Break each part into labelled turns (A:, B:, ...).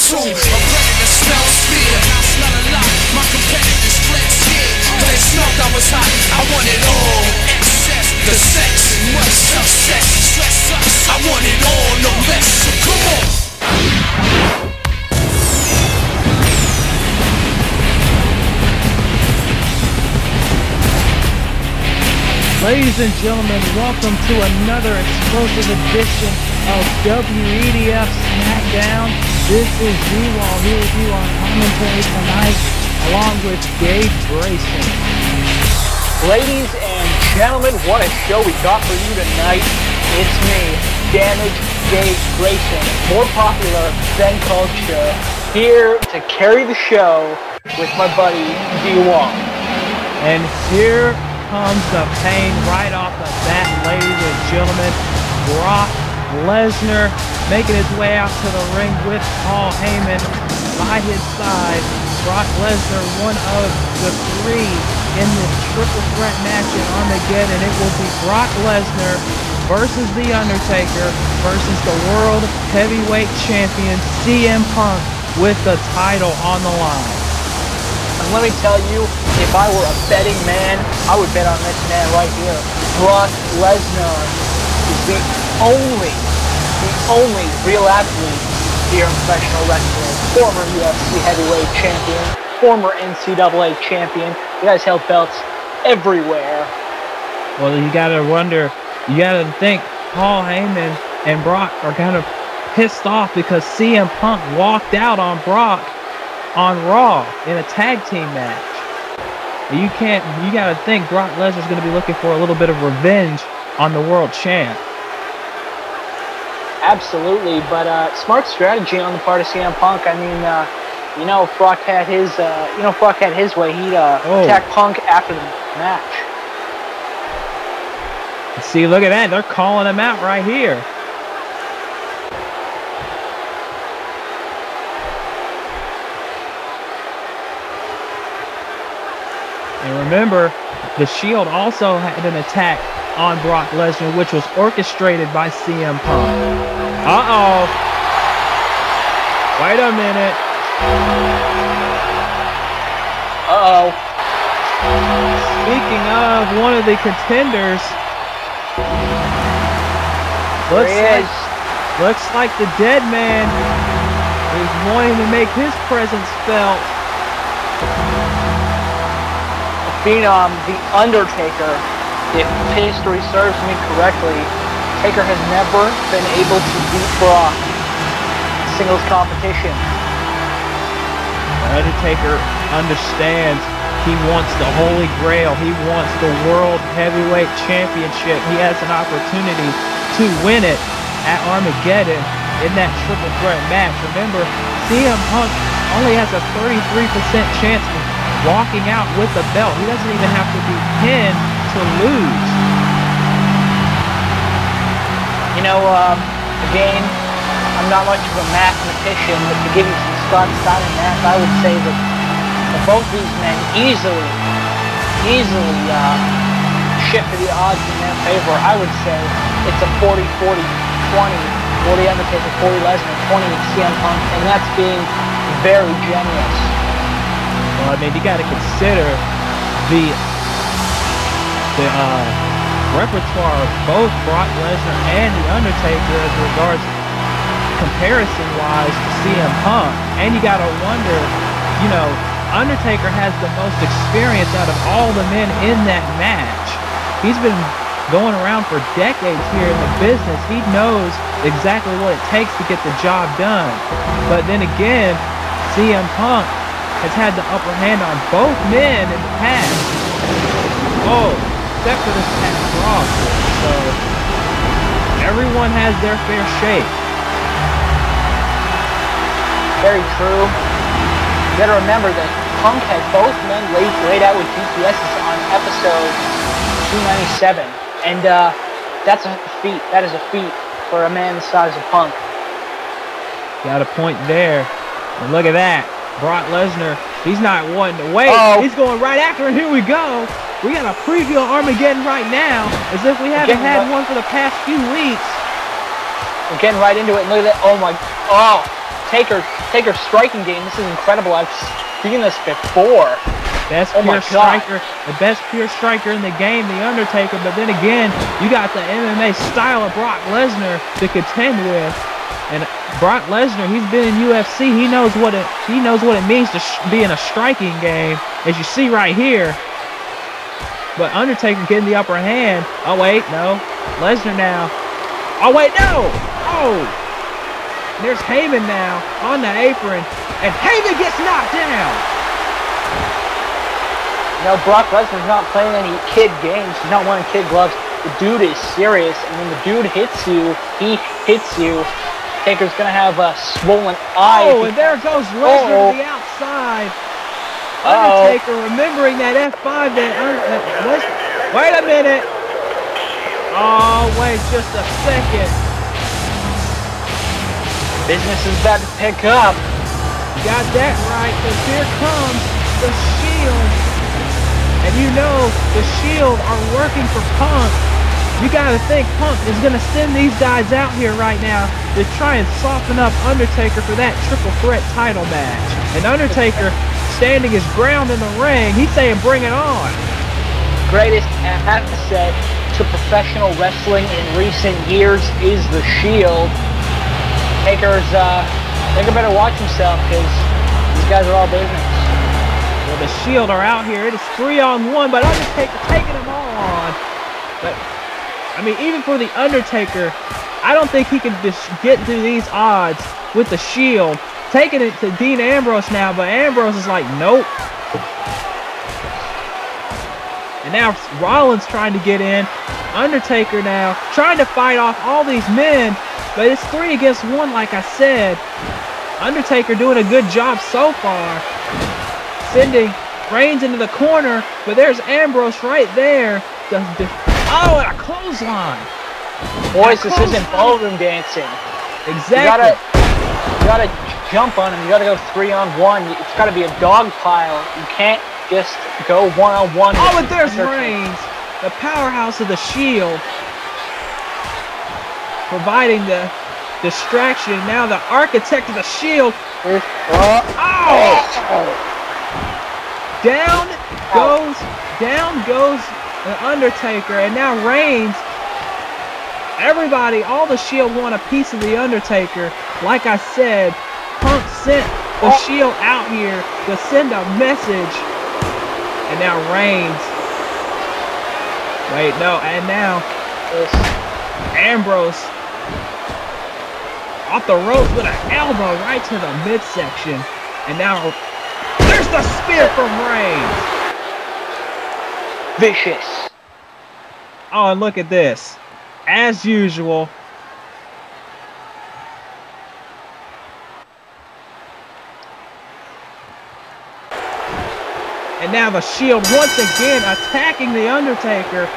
A: too. I'm ready to smell fear. I smell a lot. My competitors flex here. But they smelled I was hot. I want it all. Excess, the sex, much success. Stress sucks. I want it all, no less. So come on.
B: Ladies and gentlemen, welcome to another explosive edition of WEDF Smackdown. This is Z-Wall here with you on commentary tonight, along with Dave Grayson.
C: Ladies and gentlemen, what a show we got for you tonight. It's me, Damage Dave Grayson, more popular than culture, here to carry the show with my buddy Z-Wall.
B: And here comes the pain right off the bat, ladies and gentlemen. Brock Lesnar making his way out to the ring with Paul Heyman by his side. Brock Lesnar, one of the three in this triple threat match in Armageddon. It will be Brock Lesnar versus The Undertaker versus the World Heavyweight Champion CM Punk with the title on the line.
C: And let me tell you, if I were a betting man, I would bet on this man right here. Brock Lesnar is the only real athlete here in professional wrestling. Former UFC heavyweight champion, former NCAA champion. The guy's held belts everywhere.
B: Well, you gotta wonder, you gotta think Paul Heyman and Brock are kind of pissed off because CM Punk walked out on Brock on Raw in a tag team match. You gotta think Brock Lesnar's gonna be looking for a little bit of revenge on the world champ.
C: Absolutely, but smart strategy on the part of CM Punk. I mean, if Brock had his, way, he'd attack Punk after the match.
B: See, look at that, they're calling him out right here. And remember, the Shield also had an attack on Brock Lesnar, which was orchestrated by CM Punk. Uh-oh. Wait a minute.
C: Uh-oh.
B: Speaking of one of the contenders, looks like the Dead Man is wanting to make his presence felt.
C: Phenom, The Undertaker, if history serves me correctly, Taker has never been able to beat Brock in singles competition.
B: The Undertaker understands he wants the Holy Grail. He wants the World Heavyweight Championship. He has an opportunity to win it at Armageddon in that triple threat match. Remember, CM Punk only has a 33% chance of walking out with the belt. He doesn't even have to be pinned to lose.
C: Again, I'm not much of a mathematician, but to give you some Scott-style math, I would say that both these men easily shifted the odds in their favor. I would say it's a 40-40-20, 40 Undertaker, 40 Lesnar, 20 CM Punk, and that's being very generous.
B: Well, I mean, you got to consider the repertoire of both Brock Lesnar and The Undertaker as regards comparison-wise to CM Punk. And you got to wonder, Undertaker has the most experience out of all the men in that match. He's been going around for decades here in the business. He knows exactly what it takes to get the job done. But then again, CM Punk has had the upper hand on both men in the past. Oh, except for this past Raw. So, everyone has their fair shake.
C: Very true. You gotta remember that Punk had both men laid out with DPSs on episode 297. And that's a feat. That is a feat for a man the size of Punk.
B: Got a point there. And look at that. Brock Lesnar, he's not wanting to wait. He's going right after him. Here we go. We got a preview of Armageddon right now, as if we haven't had one for the past few weeks.
C: We're getting right into it. And look at that. Taker's striking game. This is incredible. I've seen this before.
B: Best pure striker, the best pure striker in the game, the Undertaker. But then again, you got the MMA style of Brock Lesnar to contend with. And Brock Lesnar, he's been in UFC. He knows what it means to be in a striking game, as you see right here. But Undertaker getting the upper hand. Oh wait, no, Lesnar now. Oh wait, no. Oh, there's Heyman now on the apron, and Heyman gets knocked down.
C: No, Brock Lesnar's not playing any kid games. He's not wearing kid gloves. The dude is serious, and when the dude hits you, he hits you. Taker's gonna have a swollen eye.
B: Oh, and there goes Lesnar to the outside. Undertaker remembering that F5 that was. Wait a minute. Oh, wait just a second. Business is about to pick up. You got that right, because here comes the Shield. And you know the Shield are working for Punk. You gotta think Punk is gonna send these guys out here right now to try and soften up Undertaker for that triple threat title match. And Undertaker standing his ground in the ring. He's saying, "Bring it on."
C: Greatest asset to professional wrestling in recent years is the Shield. Taker better watch himself, because these guys are all business.
B: Well, the Shield are out here. It is 3-on-1, but Undertaker taking them all on. But I mean, even for the Undertaker, I don't think he can just get through these odds with the Shield. Taking it to Dean Ambrose now, but Ambrose is like, nope. And now Rollins trying to get in. Undertaker now trying to fight off all these men, but it's 3 against 1, like I said. Undertaker doing a good job so far, sending Reigns into the corner, but there's Ambrose right there. Oh, and a clothesline.
C: Boys, this isn't ballroom dancing.
B: Exactly.
C: You gotta jump on him. You gotta go 3-on-1. It's gotta be a dog pile. You can't just go 1-on-1.
B: Oh, and there's Reigns, the powerhouse of the Shield, providing the distraction. Now the architect of the Shield. Down goes the Undertaker, and now Reigns. Everybody, all the Shield want a piece of the Undertaker. Like I said, Punk sent the Shield out here to send a message. And now Reigns. Wait, no, and now Ambrose off the ropes with an elbow right to the midsection. And now there's the spear from Reigns.
C: Vicious.
B: Oh, and look at this. As usual. And now the Shield once again attacking the Undertaker.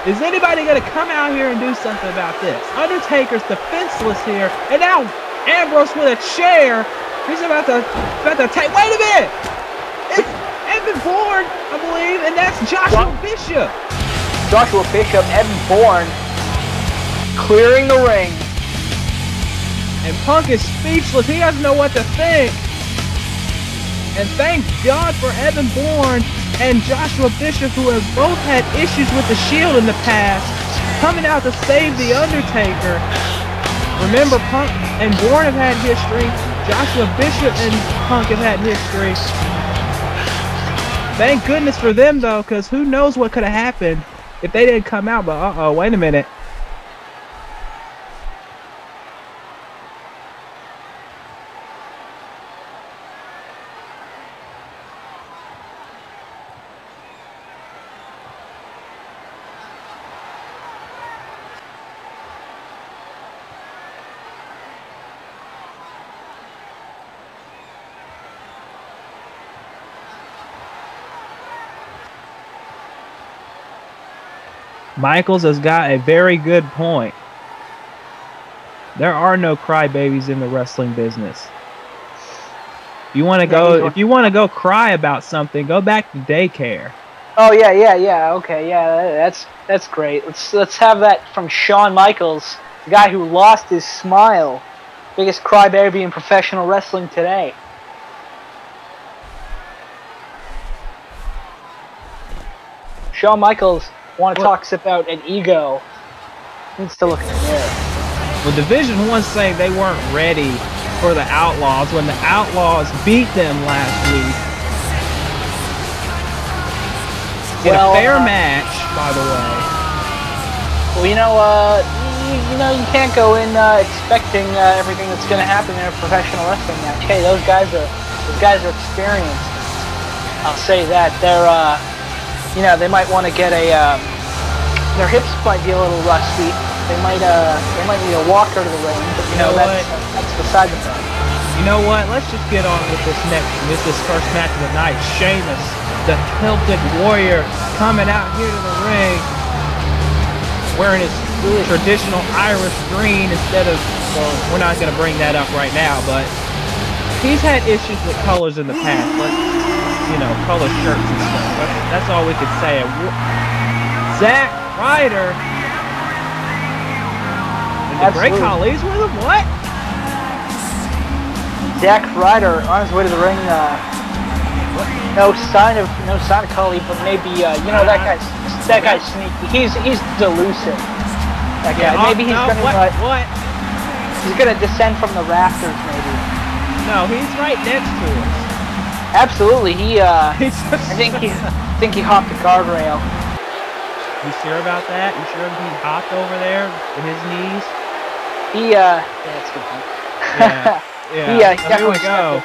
B: Is anybody going to come out here and do something about this? Undertaker's defenseless here. And now Ambrose with a chair. He's about to take. Wait a minute! It's Evan Bourne, I believe, and that's Joshua Bishop.
C: Joshua Bishop, Evan Bourne, clearing the ring.
B: And Punk is speechless. He doesn't know what to think. And thank God for Evan Bourne and Joshua Bishop, who have both had issues with the Shield in the past, coming out to save the Undertaker. Remember, Punk and Bourne have had history. Joshua Bishop and Punk have had history. Thank goodness for them, though, because who knows what could have happened if they didn't come out. But uh-oh, wait a minute. Michaels has got a very good point. There are no crybabies in the wrestling business. If you want to go cry about something, go back to daycare.
C: Oh yeah. Okay, yeah, that's great. Let's have that from Shawn Michaels, the guy who lost his smile Biggest crybaby in professional wrestling today. Shawn Michaels want to talk about an ego. Needs to look in the mirror.
B: Well, Division 1 saying they weren't ready for the Outlaws when the Outlaws beat them last week. In a fair match, by the way.
C: Well, you know, you can't go in expecting everything that's going to happen in a professional wrestling match. Hey, those guys are experienced. I'll say that they're, they might want to get a. Their hips might be a little rusty. They might need a walker to the ring, but that's beside the point.
B: You know what? Let's just get on with this first match of the night. Sheamus, the Celtic Warrior, coming out here to the ring, wearing his traditional Irish green instead of. Well, we're not going to bring that up right now, but he's had issues with colors in the past, like color shirts and stuff. But that's all we could say. Zack Ryder. The Great Khali's with him? What?
C: Zack Ryder on his way to the ring. No sign of Khali, but maybe that guy's sneaky. He's delusive. That guy. Maybe he's he's gonna descend from the rafters. Maybe.
B: No, he's right next to us.
C: Absolutely. I think he hopped the guardrail.
B: You sure about that? You sure he hopped over there with his knees?
C: That's a good point.
B: Yeah. Here we go.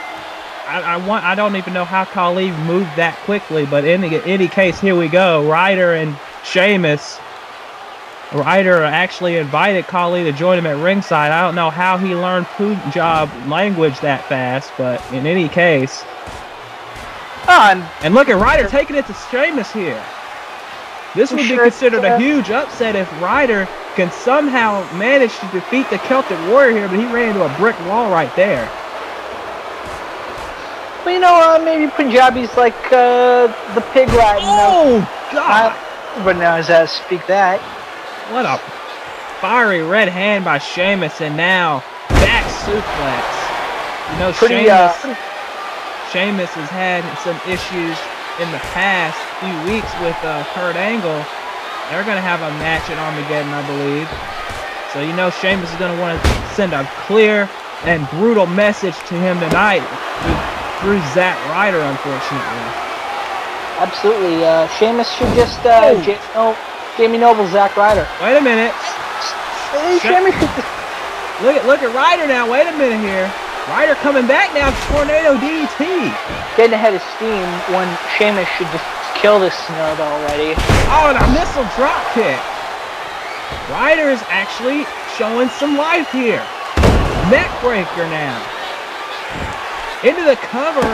B: I don't even know how Khali moved that quickly, but in any case, here we go. Ryder and Sheamus. Ryder actually invited Khali to join him at ringside. I don't know how he learned Punjab language that fast, but in any case. And look at Ryder taking it to Sheamus here. This would be considered a huge upset if Ryder can somehow manage to defeat the Celtic Warrior here, but he ran into a brick wall right there.
C: Well, maybe Punjabi's like the pig rat.
B: Oh, God!
C: But now as I speak that.
B: What a fiery red hand by Sheamus, and now back suplex. Sheamus has had some issues in the past few weeks with Kurt Angle. They're going to have a match at Armageddon, I believe. So Sheamus is going to want to send a clear and brutal message to him tonight through Zack Ryder, unfortunately.
C: Absolutely. Sheamus should just Jamie Noble, Zack Ryder.
B: Wait a minute.
C: Sheamus should just...
B: Look at Ryder now. Wait a minute here. Ryder coming back now. Tornado DDT.
C: Getting ahead of steam when Sheamus should just kill this snub already.
B: Oh, and a missile drop kick. Ryder is actually showing some life here. Neck breaker now. Into the cover.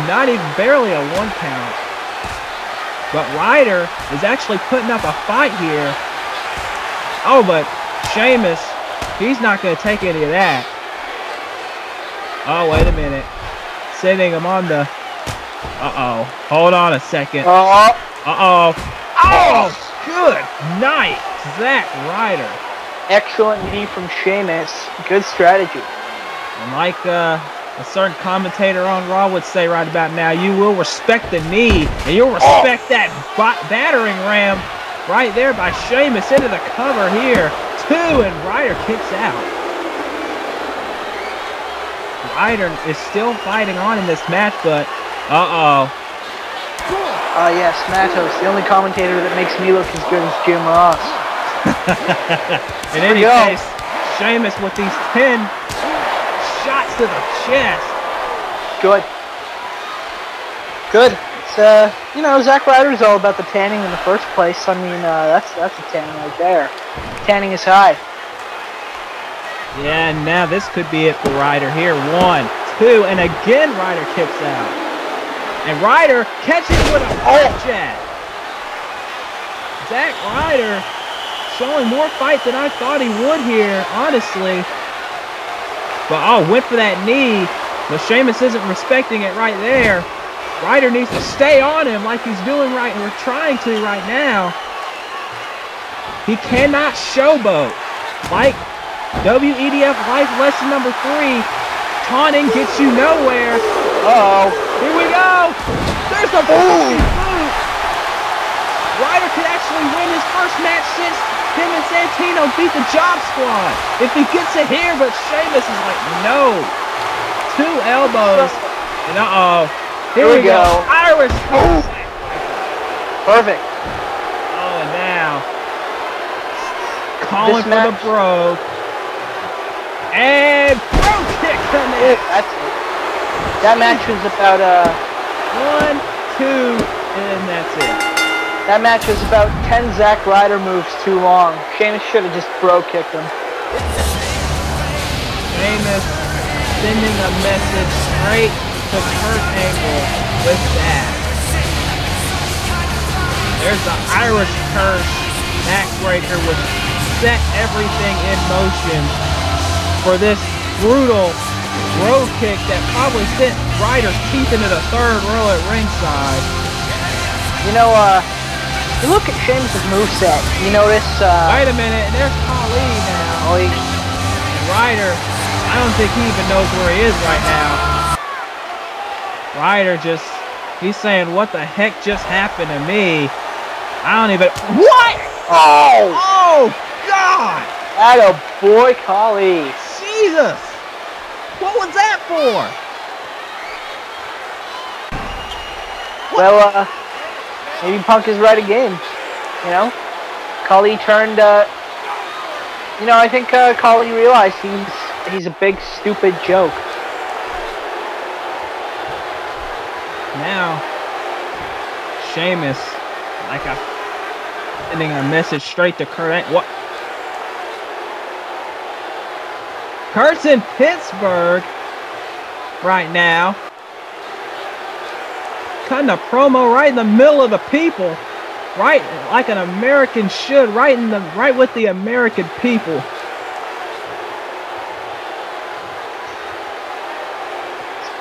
B: Not even barely a 1 count. But Ryder is actually putting up a fight here. Oh, but Sheamus, he's not going to take any of that. Oh, wait a minute. Sending him on the... Uh-oh. Hold on a second. Uh-oh. Oh, good night, Zack Ryder.
C: Excellent knee from Sheamus. Good strategy.
B: And like a certain commentator on Raw would say right about now, you will respect the knee, and you'll respect that battering ram right there by Sheamus into the cover here. 2, and Ryder kicks out. Ryder is still fighting on in this match, but
C: yes, Matos, the only commentator that makes me look as good as Jim Ross.
B: In any case, Sheamus with these 10 shots to the chest.
C: Good. It's, Zack Ryder's all about the tanning in the first place. I mean, that's a tanning right there. Tanning is high.
B: Yeah, and now this could be it for Ryder here. 1, 2, and again Ryder kicks out. And Ryder catches with a jab. Zack Ryder showing more fight than I thought he would here, honestly. But went for that knee. But Sheamus isn't respecting it right there. Ryder needs to stay on him like he's doing right, and we're trying to right now. He cannot showboat like WEDF life lesson number 3. Taunting gets you nowhere.
C: Uh-oh.
B: Here we go. There's the boom. Ryder could actually win his first match since him and Santino beat the Job Squad. If he gets it here, but Sheamus is like, no. 2 elbows. And here we go. Irish curse.
C: Perfect.
B: Oh, and now calling for the Brogue. And Brogue kick on the
C: That's it. That match was about
B: 1, 2, and that's it.
C: That match was about 10 Zack Ryder moves too long. Sheamus should have just Brogue kicked him.
B: Sheamus sending a message straight to Kurt Angle with that. There's the Irish curse backbreaker, which set everything in motion for this brutal Brogue kick that probably sent Ryder's teeth into the 3rd row at ringside.
C: You know, you look at Sheamus' moveset, you notice,
B: wait a minute, there's Khali now. And Ryder, I don't think he even knows where he is right now. Ryder he's saying, what the heck just happened to me? I don't even... What?
C: Oh!
B: Oh, God!
C: Atta boy, Khali.
B: Jesus! What was that for?
C: Well, maybe Punk is right again. You know? Khali turned, you know, I think, Khali realized he's a big, stupid joke.
B: Now, Sheamus, sending a message straight to Kurt. What? Kurt's in Pittsburgh right now. Cutting a promo right in the middle of the people. Right, like an American should, right with the American people.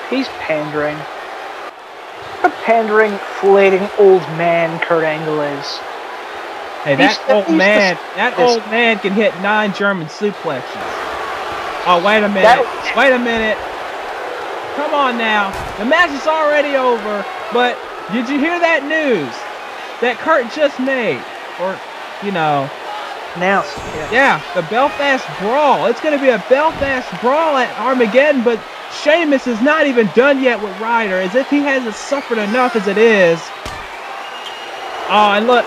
C: He's pandering. What a pandering, flating old man Kurt Angle is.
B: Hey, that old man can hit 9 German suplexes. Oh, wait a minute. Wait a minute. Come on now. The match is already over, but did you hear that news that Kurt just made? Or, you know.
C: Announced.
B: Yeah, the Belfast Brawl. It's going to be a Belfast Brawl at Armageddon, but Sheamus is not even done yet with Ryder, as if he hasn't suffered enough as it is. Oh, and look.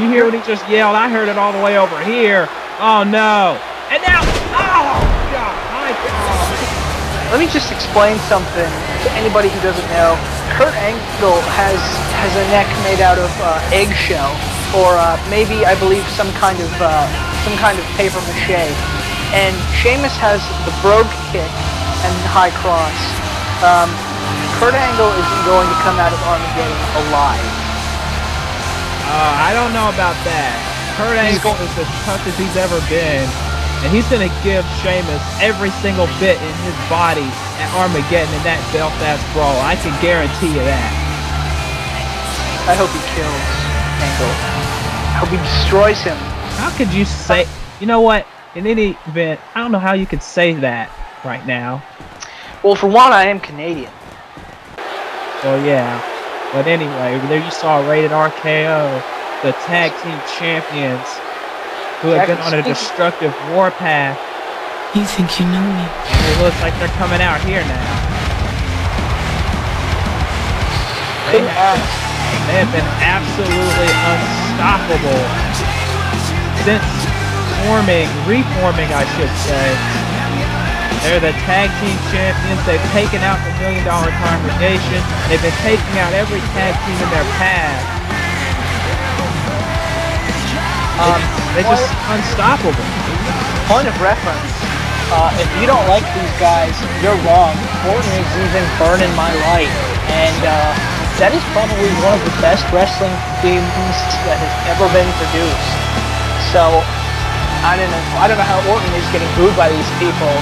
B: You hear what he just yelled? I heard it all the way over here. Oh, no. And now, oh, God, my God.
C: Let me just explain something to anybody who doesn't know. Kurt Angle has a neck made out of eggshell, or maybe, I believe, some kind of paper mache. And Sheamus has the Brogue kick and high cross. Kurt Angle isn't going to come out of Armageddon alive.
B: I don't know about that. Kurt Angle is as tough as he's ever been, and he's going to give Sheamus every single bit in his body at Armageddon in that Belfast Brawl. I can guarantee you that.
C: I hope he kills Angle. I hope he destroys him.
B: How could you say... You know what? In any event, I don't know how you could say that right now.
C: Well, for one, I am Canadian.
B: Well, yeah. But anyway, there you saw Rated RKO, the tag team champions, who have been on a destructive warpath.
D: You think you know me?
B: And it looks like they're coming out here now. They have been absolutely unstoppable since reforming, I should say. They're the tag team champions. They've taken out the $1 Million Congregation. They've been taking out every tag team in their path. They're just unstoppable.
C: Point of reference. If you don't like these guys, you're wrong. Bourne is even burning my light. And that is probably one of the best wrestling themes that has ever been produced. So, I don't know how Orton is getting booed by these people.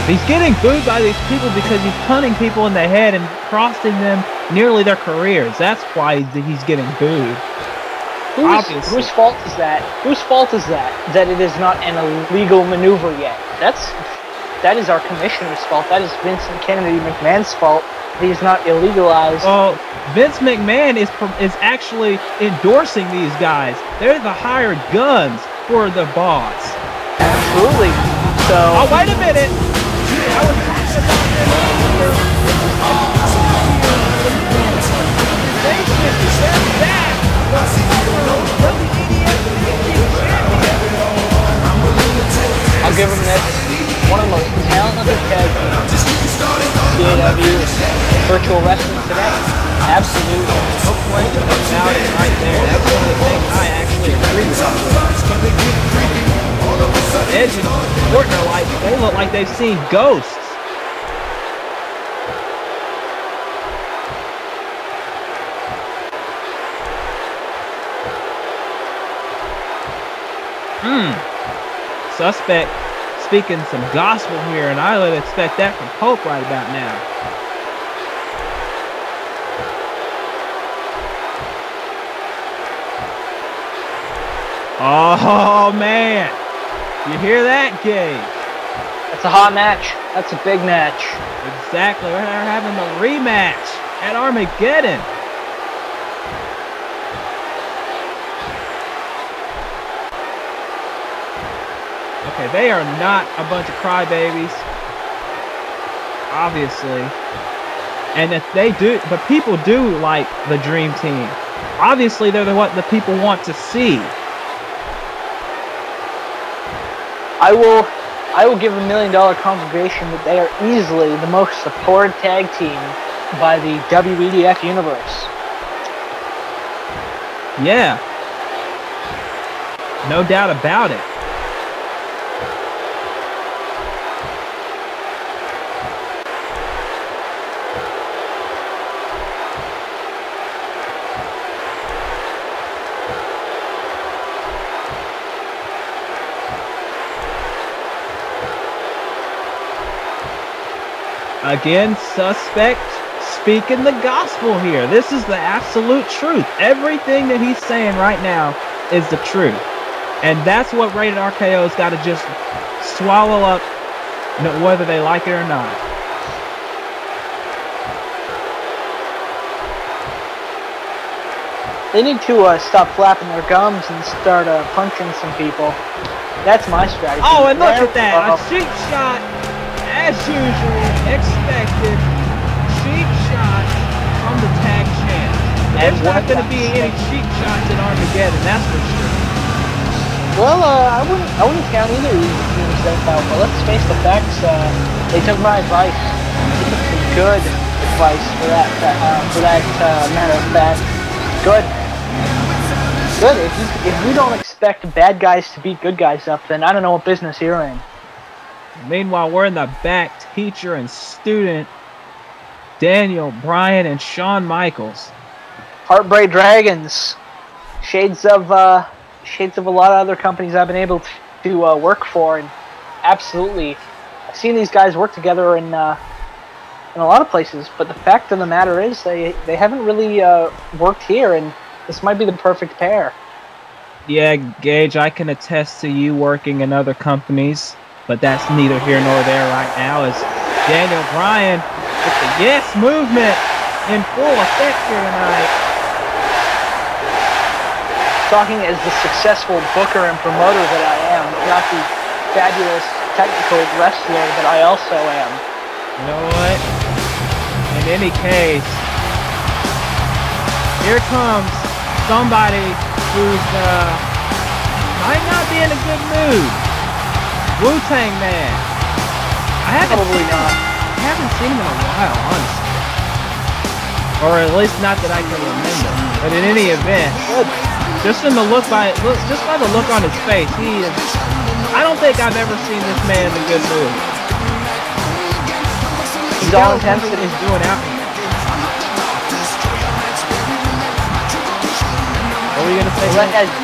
B: He's getting booed by these people because he's punting people in the head and costing them nearly their careers. That's why he's getting booed.
C: Whose fault is that? Whose fault is that? That it is not an illegal maneuver yet. That is our commissioner's fault. That is Vincent Kennedy McMahon's fault. He is not illegalized.
B: Well, Vince McMahon is actually endorsing these guys. They're the hired guns for the boss.
C: Absolutely. So.
B: Oh, wait a minute. I was talking about
C: I'll give him this. One of the most talented tag teams in CAW virtual wrestling today. Absolutely.
B: no question about it right there. That's one of the things I actually agree with. Edge and Orton are like, they look like they've seen ghosts. Suspect speaking some gospel here, and I would expect that from Pope right about now. Oh man, you hear that, Gage?
C: That's a hot match. That's a big match.
B: Exactly, we're having the rematch at Armageddon. Okay, they are not a bunch of crybabies, obviously. And if they do, but people do like the Dream Team. Obviously, they're what the people want to see.
C: I will give $1 million confirmation that they are easily the most supported tag team by the WEDF universe.
B: Yeah. No doubt about it. Again, Suspect speaking the gospel here. This is the absolute truth. Everything that he's saying right now is the truth. And that's what Rated RKO's got to just swallow up, whether they like it or not.
C: They need to stop flapping their gums and start punching some people. That's my strategy.
B: Oh, and look at that. A cheap shot. As usual, expected, cheap shots from the tag champ. There's not going to be any cheap shots in Armageddon, that's for sure.
C: Well, I wouldn't count either of these teams out, but let's face the facts. They took my advice. They took some good advice for that matter of fact. Good. Good. If you don't expect bad guys to beat good guys up, then I don't know what business you're in.
B: Meanwhile, we're in the back, teacher and student, Daniel, Bryan, and Shawn Michaels.
C: Heartbreak Dragons. Shades of a lot of other companies I've been able to work for, and absolutely, I've seen these guys work together in a lot of places. But the fact of the matter is, they haven't really worked here, and this might be the perfect pair.
B: Yeah, Gage, I can attest to you working in other companies. But that's neither here nor there right now, as Daniel Bryan with the yes movement in full effect here tonight.
C: Talking as the successful booker and promoter that I am, not the fabulous technical wrestler that I also am.
B: You know what? In any case, here comes somebody who's might not be in a good mood. Tang Man. I haven't seen him in a while, honestly. Or at least not that I can remember. But in any event, just by the look on his face, I don't think I've ever seen this man in a good mood.
C: He's all intensity.
B: He's doing out here. What were you gonna say?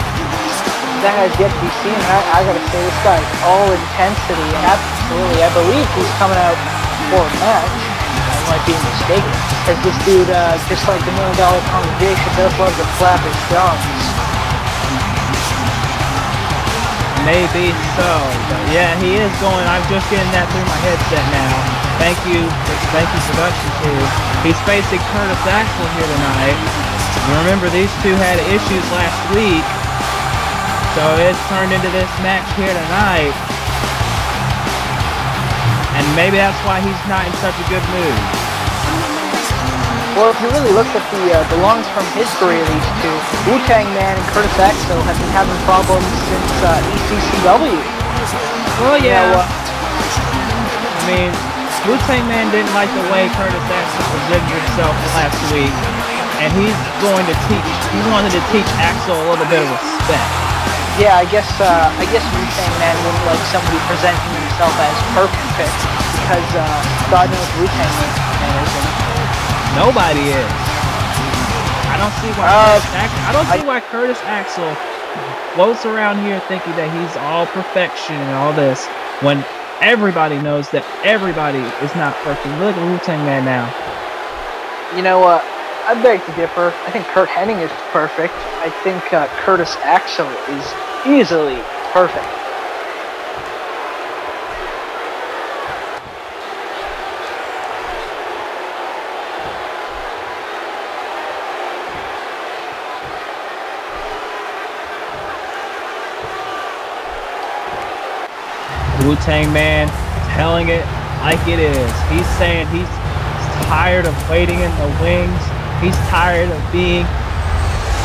C: That has yet to be seen. I gotta say, this guy's all intensity. Absolutely. I believe he's coming out for a match. I might be mistaken. Because this dude, just like the $1 Million Congregation, does love to flap his gums.
B: Maybe so, but yeah, he is going. I'm just getting that through my headset now. Thank you production team. He's facing Curtis Axel here tonight. Remember, these two had issues last week, so it's turned into this match here tonight. And maybe that's why he's not in such a good mood.
C: Well, if you really look at the long-term history of these two, Wu-Tang Man and Curtis Axel have been having problems since ECCW.
B: Well, yeah.
C: You know,
B: I mean, Wu-Tang Man didn't like the way Curtis Axel presented himself last week, and he wanted to teach Axel a little bit of respect.
C: Yeah, I guess Wu-Tang Man wouldn't like somebody presenting himself as perfect, because God knows Wu-Tang Man isn't.
B: Nobody is. I don't see why Curtis Axel floats around here thinking that he's all perfection and all this, when everybody knows that everybody is not perfect. Look at Wu-Tang Man now.
C: You know, I beg to differ. I think Kurt Hennig is perfect. I think Curtis Axel is easily perfect.
B: Wu-Tang Man telling it like it is. He's saying he's tired of waiting in the wings. He's tired of being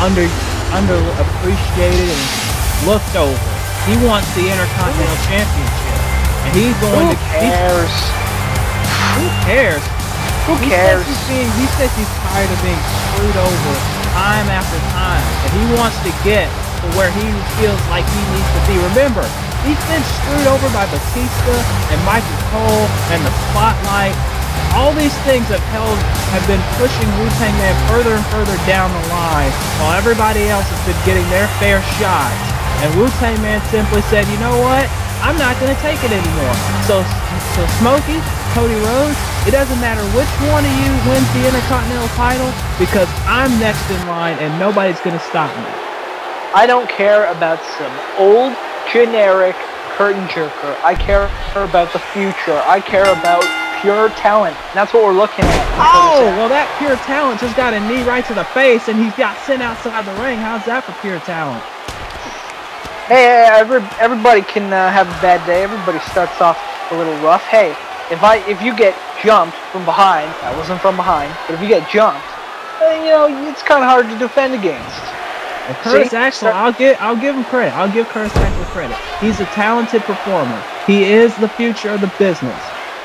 B: underappreciated and looked over. He wants the Intercontinental Championship, and he's going to. Who cares? Who cares? He says he's tired of being screwed over time after time, and he wants to get to where he feels like he needs to be. Remember, he's been screwed over by Batista and Michael Cole and the Spotlight. All these things have been pushing Wu-Tang Man further and further down the line, while everybody else has been getting their fair shots. And Wu-Tang Man simply said, you know what? I'm not going to take it anymore. So Smokey, Cody Rhodes, it doesn't matter which one of you wins the Intercontinental title, because I'm next in line and nobody's going to stop me.
C: I don't care about some old, generic curtain jerker. I care about the future. I care about pure talent. That's what we're looking at.
B: Oh, well, that pure talent just got a knee right to the face, and he's got sent outside the ring. How's that for pure talent?
C: Hey, everybody can have a bad day. Everybody starts off a little rough. Hey, if you get jumped from behind, that wasn't from behind, but if you get jumped, you know, it's kind of hard to defend against.
B: Well, Curtis Axel, I'll give him credit. I'll give Curtis Axel credit. He's a talented performer. He is the future of the business.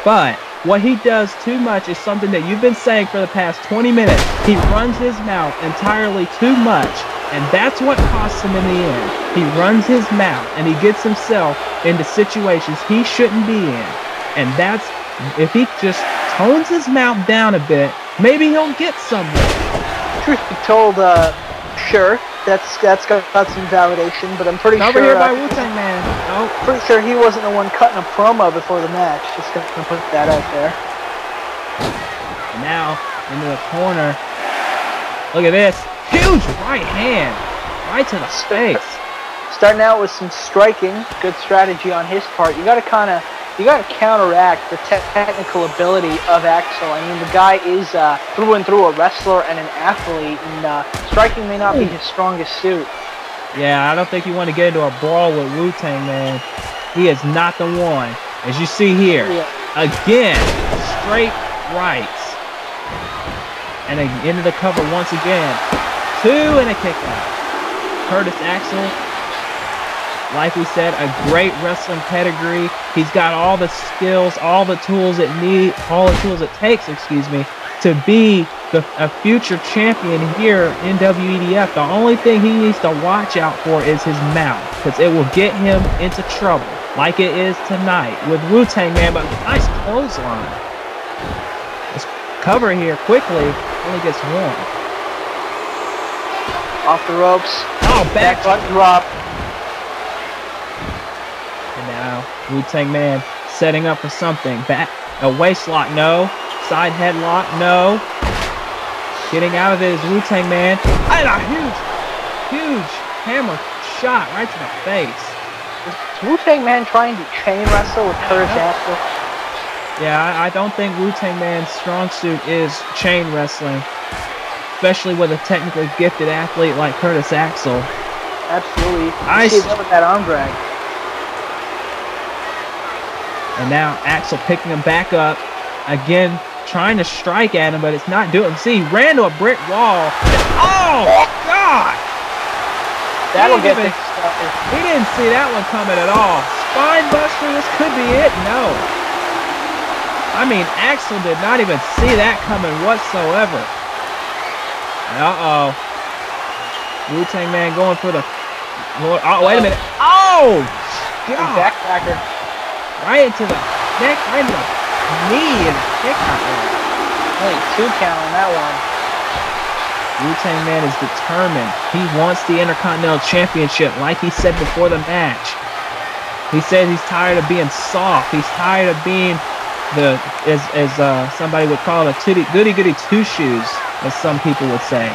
B: But what he does too much is something that you've been saying for the past 20 minutes. He runs his mouth entirely too much, and that's what costs him in the end. He runs his mouth, and he gets himself into situations he shouldn't be in. And that's, if he just tones his mouth down a bit, maybe he'll get somewhere.
C: Truth be told, sure, that's got some validation, but I'm pretty sure...
B: Over here by Wu-Tang Man. Oh.
C: Pretty sure he wasn't the one cutting a promo before the match. Just gonna put that out there.
B: And now, into the corner. Look at this. Huge right hand. Right to the face.
C: Starting out with some striking. Good strategy on his part. You gotta counteract the technical ability of Axel. I mean, the guy is through and through a wrestler and an athlete, and striking may not be his strongest suit.
B: Yeah, I don't think you want to get into a brawl with Wu-Tang Man. He is not the one. As you see here, again, straight rights. And into the cover once again. 2 and a kick out. Curtis Axel, like we said, a great wrestling pedigree. He's got all the skills, all the tools it takes, to be a future champion here in WEDF. The only thing he needs to watch out for is his mouth, because it will get him into trouble, like it is tonight with Wu-Tang Man. But nice clothesline. Let's cover here quickly. Only gets one.
C: Off the ropes.
B: Oh, back
C: drop.
B: And now Wu-Tang Man setting up for something. Back a waist lock, no. Side headlock, no. Getting out of it is Wu-Tang Man. And a huge hammer shot right to the face.
C: Is Wu-Tang Man trying to chain wrestle with Curtis Axel?
B: Yeah, I don't think Wu-Tang Man's strong suit is chain wrestling, especially with a technically gifted athlete like Curtis Axel.
C: Absolutely. I see that with that arm drag.
B: And now Axel picking him back up again, trying to strike at him, but it's not doing. See, he ran to a brick wall. Oh God!
C: That'll get things
B: started. He didn't see that one coming at all. Spine buster. This could be it. No. I mean, Axel did not even see that coming whatsoever. Uh-oh. Wu-Tang Man going for the... Oh, wait a minute. Oh! God.
C: Backpacker.
B: Right into the neck, right into the knee, and kick out there.
C: Only 2 count on that one.
B: Wu-Tang Man is determined. He wants the Intercontinental Championship, like he said before the match. He said he's tired of being soft. He's tired of being... as somebody would call it, a goody-goody two-shoes, as some people would say.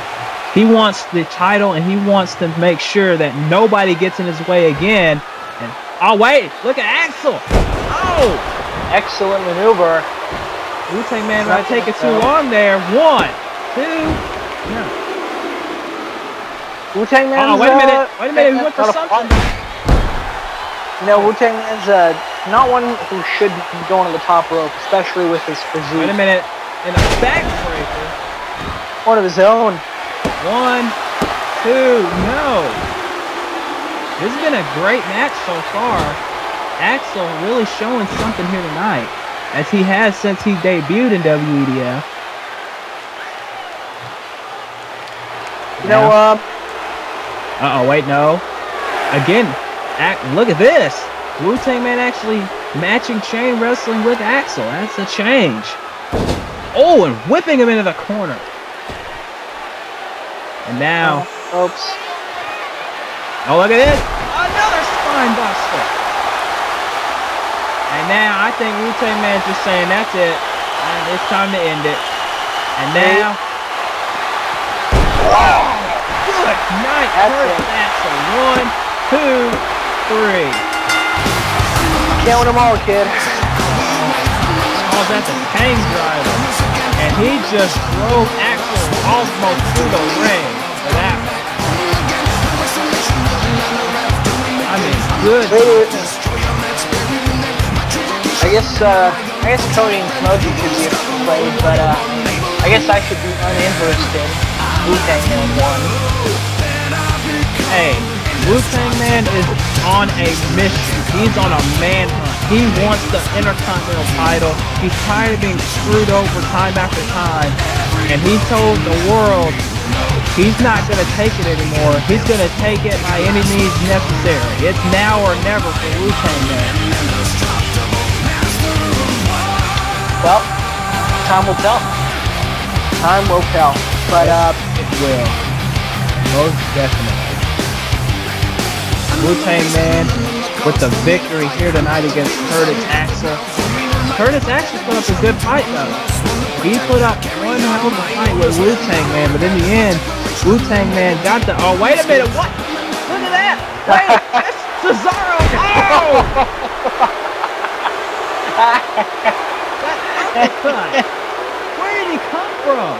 B: He wants the title, and he wants to make sure that nobody gets in his way again. And oh wait, look at Axel! Oh!
C: Excellent maneuver.
B: Wu-Tang Man might take it too long there. 1, 2, no.
C: Wu-Tang Man.
B: Oh, wait a minute, he went for something.
C: You know, Wu-Tang Man's not one who should be going to the top rope, especially with his physique.
B: Wait a minute. And a backbreaker.
C: One of his own.
B: 1, 2, no. This has been a great match so far. Axel really showing something here tonight, as he has since he debuted in WEDF.
C: You know,
B: uh-oh, wait, no. Again, look at this. Wu-Tang Man actually matching chain wrestling with Axel. That's a change. Oh, and whipping him into the corner. And now...
C: Oops.
B: Oh, look at this. Another spine buster. And now I think Wu-Tang Man's just saying, that's it. And it's time to end it. And now... Oh, good night, Curtis Axel. 1, 2, 3.
C: Count them all, kid.
B: Calls that the Tang driver. And he just drove Axel almost through the ring for that one. I mean, good.
C: I guess Cody and Smokey should be played, but I guess I should be uninterested. Wu-Tang Man won.
B: Hey, Wu-Tang Man is on a mission. He's on a manhunt. He wants the Intercontinental title. He's tired of being screwed over time after time. And he told the world he's not going to take it anymore. He's going to take it by any means necessary. It's now or never for Wu-Tang Man.
C: Well, time will tell. Time will tell. But,
B: it will. Most definitely. Wu-Tang Man with the victory here tonight against Curtis Axel. Curtis Axel put up a good fight though. He put up one hell of a fight with Wu-Tang Man, but in the end, Wu-Tang Man got the... Oh, wait a minute, what? Look at that! Wait, that's Cesaro! Oh! That uppercut! Where did he come from?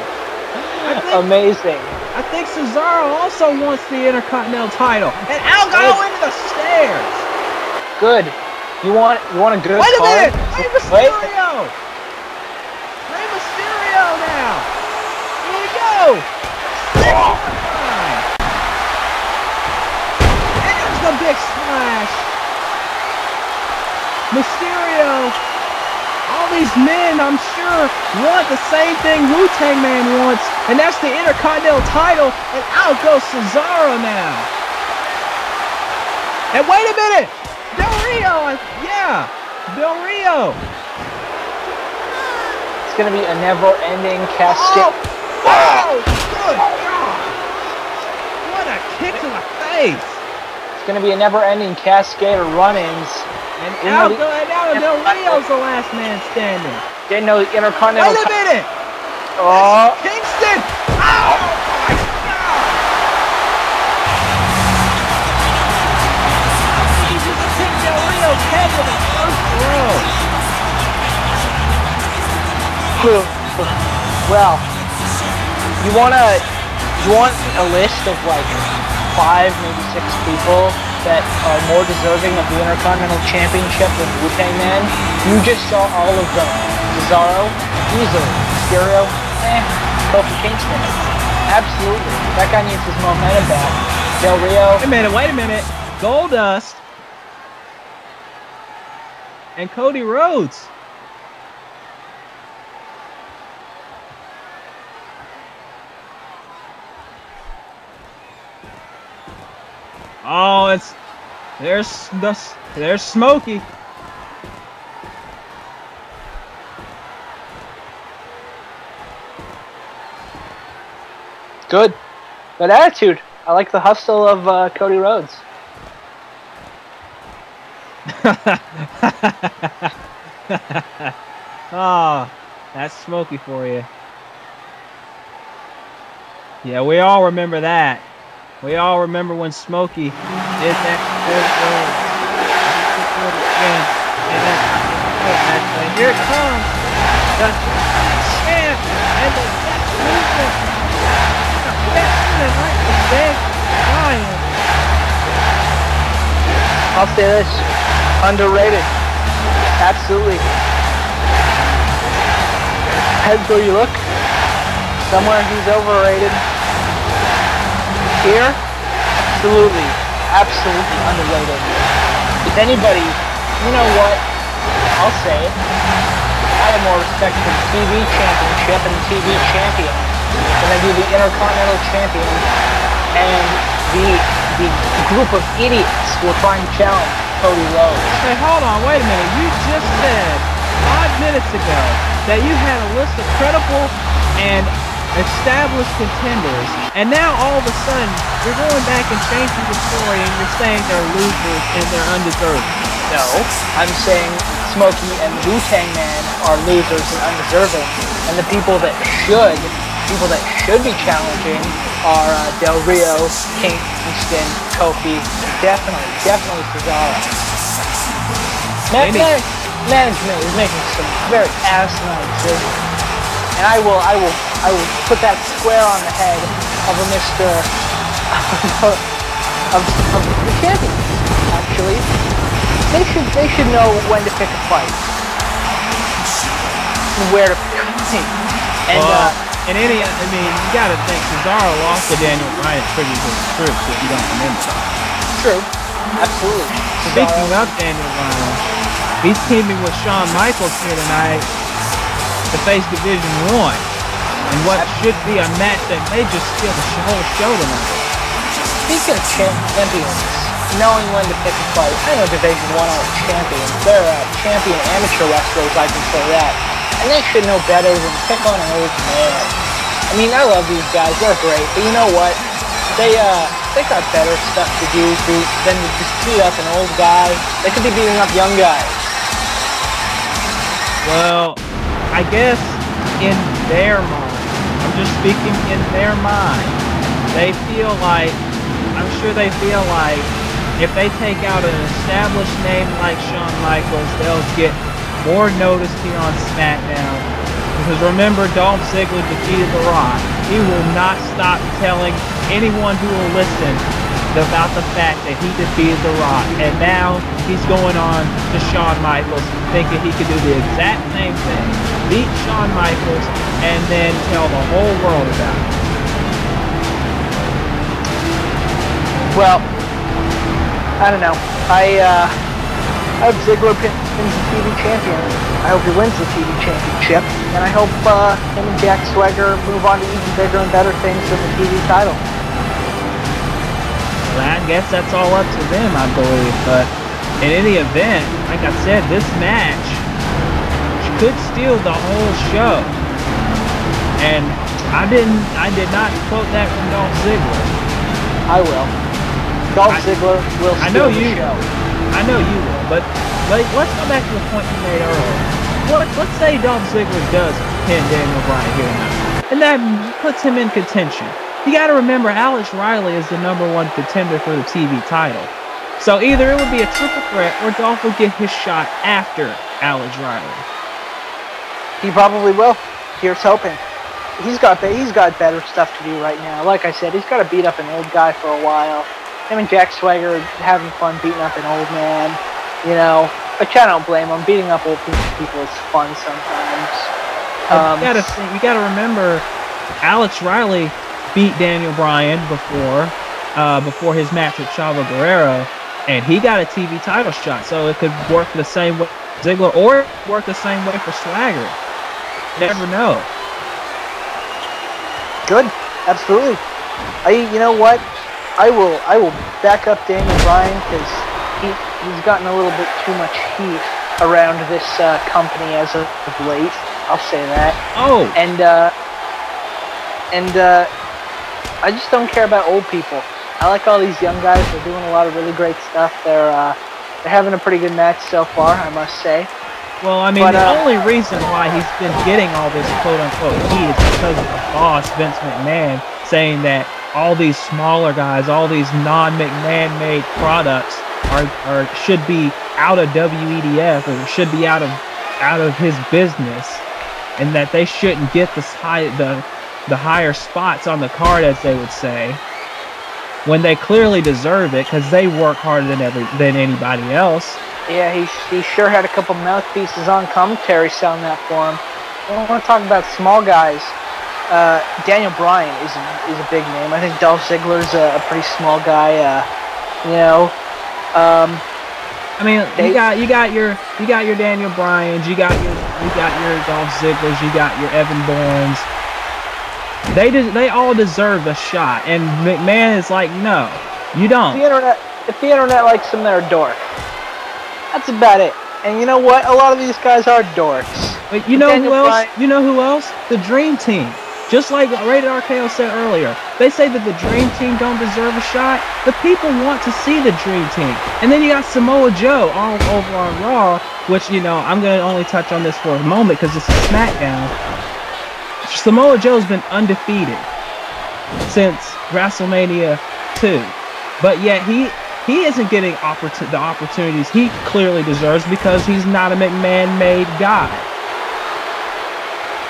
C: Amazing.
B: I think Cesaro also wants the Intercontinental title. And Al got into the stairs.
C: Good. You want a good
B: Wait a
C: call?
B: minute! Rey Mysterio! Rey Mysterio now! Here we go! And there's the big splash! Mysterio! All these men, I'm sure, want the same thing Wu-Tang Man wants, and that's the Intercontinental title, and out goes Cesaro now. And wait a minute! Del Rio! Yeah! Del Rio!
C: It's going to be a never-ending casket.
B: Oh! Good God! What a kick to the face!
C: It's going to be a never-ending cascade of run-ins.
B: And now Del Rio's the last man standing.
C: Didn't know the Intercontinental...
B: Wait a minute!
C: Oh!
B: Kingston! Oh my God!
C: Well, you want a list of like 5, maybe 6 people that are more deserving of the Intercontinental Championship than Wu-Tang Man? You just saw all of them. Cesaro, easily. Mysterio, Kofi Kingston. Absolutely. That guy needs his momentum back. Del Rio.
B: Wait a minute. Goldust and Cody Rhodes. Oh, there's Smokey.
C: Good attitude. I like the hustle of Cody Rhodes.
B: Oh, that's Smokey for you. Yeah, we all remember that. We all remember when Smokey did that. And here it comes. The champ and the best movement. Like the big lion.
C: I'll say this. Underrated. Absolutely. Heads where you look. Somewhere he's overrated. Here, absolutely underrated. If anybody, you know what, I'll say it. I have more respect for the TV Championship and the TV Champion than I do the Intercontinental Champion and the group of idiots who are trying to challenge Cody Rhodes.
B: Hey, hold on, wait a minute. You just said 5 minutes ago that you had a list of credible and established contenders, and now all of a sudden you're going back and changing the story and you're saying they're losers and they're undeserving.
C: No, I'm saying Smokey and Wu-Tang Man are losers and undeserving, and the people that should be challenging are Del Rio, Kingston, Kofi, definitely Cesaro. Management is making some very asinine decisions. And I will put that square on the head of a Mr. of the champions. Actually, they should know when to pick a fight, and where to pick a fight. And
B: you gotta think Cesaro lost to Daniel Bryan pretty good troops if you don't remember.
C: True, absolutely.
B: Speaking of Daniel Bryan, he's teaming with Shawn Michaels here tonight to face Division 1 in what should be a match that may just steal the whole show tonight.
C: Speaking of champions, knowing when to pick a fight, I know Division 1 are champions. They're champion amateur wrestlers, I can say that. And they should know better than pick on an old man. I mean, I love these guys, they're great, but you know what? They got better stuff to do than to just beat up an old guy. They could be beating up young guys.
B: Well, I guess in their mind, I'm just speaking in their mind, I'm sure they feel like if they take out an established name like Shawn Michaels, they'll get more notice here on Smackdown. Because remember, Dolph Ziggler defeated The Rock. He will not stop telling anyone who will listen about the fact that he defeated The Rock, and now he's going on to Shawn Michaels, thinking he could do the exact same thing, beat Shawn Michaels, and then tell the whole world about it.
C: Well, I don't know. I hope Ziggler wins the TV champion. I hope he wins the TV championship, and I hope him and Jack Swagger move on to even bigger and better things than the TV title.
B: I guess that's all up to them, I believe, but in any event, like I said, this match could steal the whole show. And I did not quote that from Dolph Ziggler.
C: I will. Dolph Ziggler will steal the show.
B: I know you will, but let's go back to the point you made earlier. Let's say Dolph Ziggler does pin Daniel Bryan here tonight, and that puts him in contention. You got to remember, Alex Riley is the #1 contender for the TV title. So either it would be a triple threat, or Dolph will get his shot after Alex Riley.
C: He probably will. Here's hoping. he's got better stuff to do right now. Like I said, he's got to beat up an old guy for a while. Him and Jack Swagger are having fun beating up an old man, you know. But I don't blame him. Beating up old people is fun sometimes.
B: You gotta remember, Alex Riley beat Daniel Bryan before his match with Chavo Guerrero, and he got a TV title shot. So it could work the same way for Ziggler, or work the same way for Swagger. You never know.
C: Good, absolutely. You know what? I will back up Daniel Bryan because he's gotten a little bit too much heat around this company as of late. I'll say that.
B: Oh.
C: And I just don't care about old people. I like all these young guys. They're doing a lot of really great stuff. They're having a pretty good match so far, I must say.
B: Well, I mean, the only reason why he's been getting all this quote-unquote heat is because of the boss, Vince McMahon, saying that all these smaller guys, all these non-McMahon-made products should be out of WEDF, or should be out of his business, and that they shouldn't get the higher spots on the card, as they would say, when they clearly deserve it because they work harder than anybody else.
C: Yeah, he sure had a couple mouthpieces on commentary selling that for him. I want to talk about small guys. Daniel Bryan is a big name. I think Dolph Ziggler's a pretty small guy. You know.
B: I mean, you got your Daniel Bryans, you got your Dolph Zigglers, you got your Evan Bournes. They all deserve a shot, and McMahon is like, no, you don't.
C: If the internet likes them, they're a dork. That's about it. And you know what? A lot of these guys are dorks.
B: But you know who else? You know who else? The Dream Team. Just like Rated RKO said earlier, they say that the Dream Team don't deserve a shot. The people want to see the Dream Team. And then you got Samoa Joe all over on Raw, which, you know, I'm going to only touch on this for a moment because this is SmackDown. Samoa Joe's been undefeated since WrestleMania 2. But yet he isn't getting the opportunities he clearly deserves because he's not a McMahon-made guy.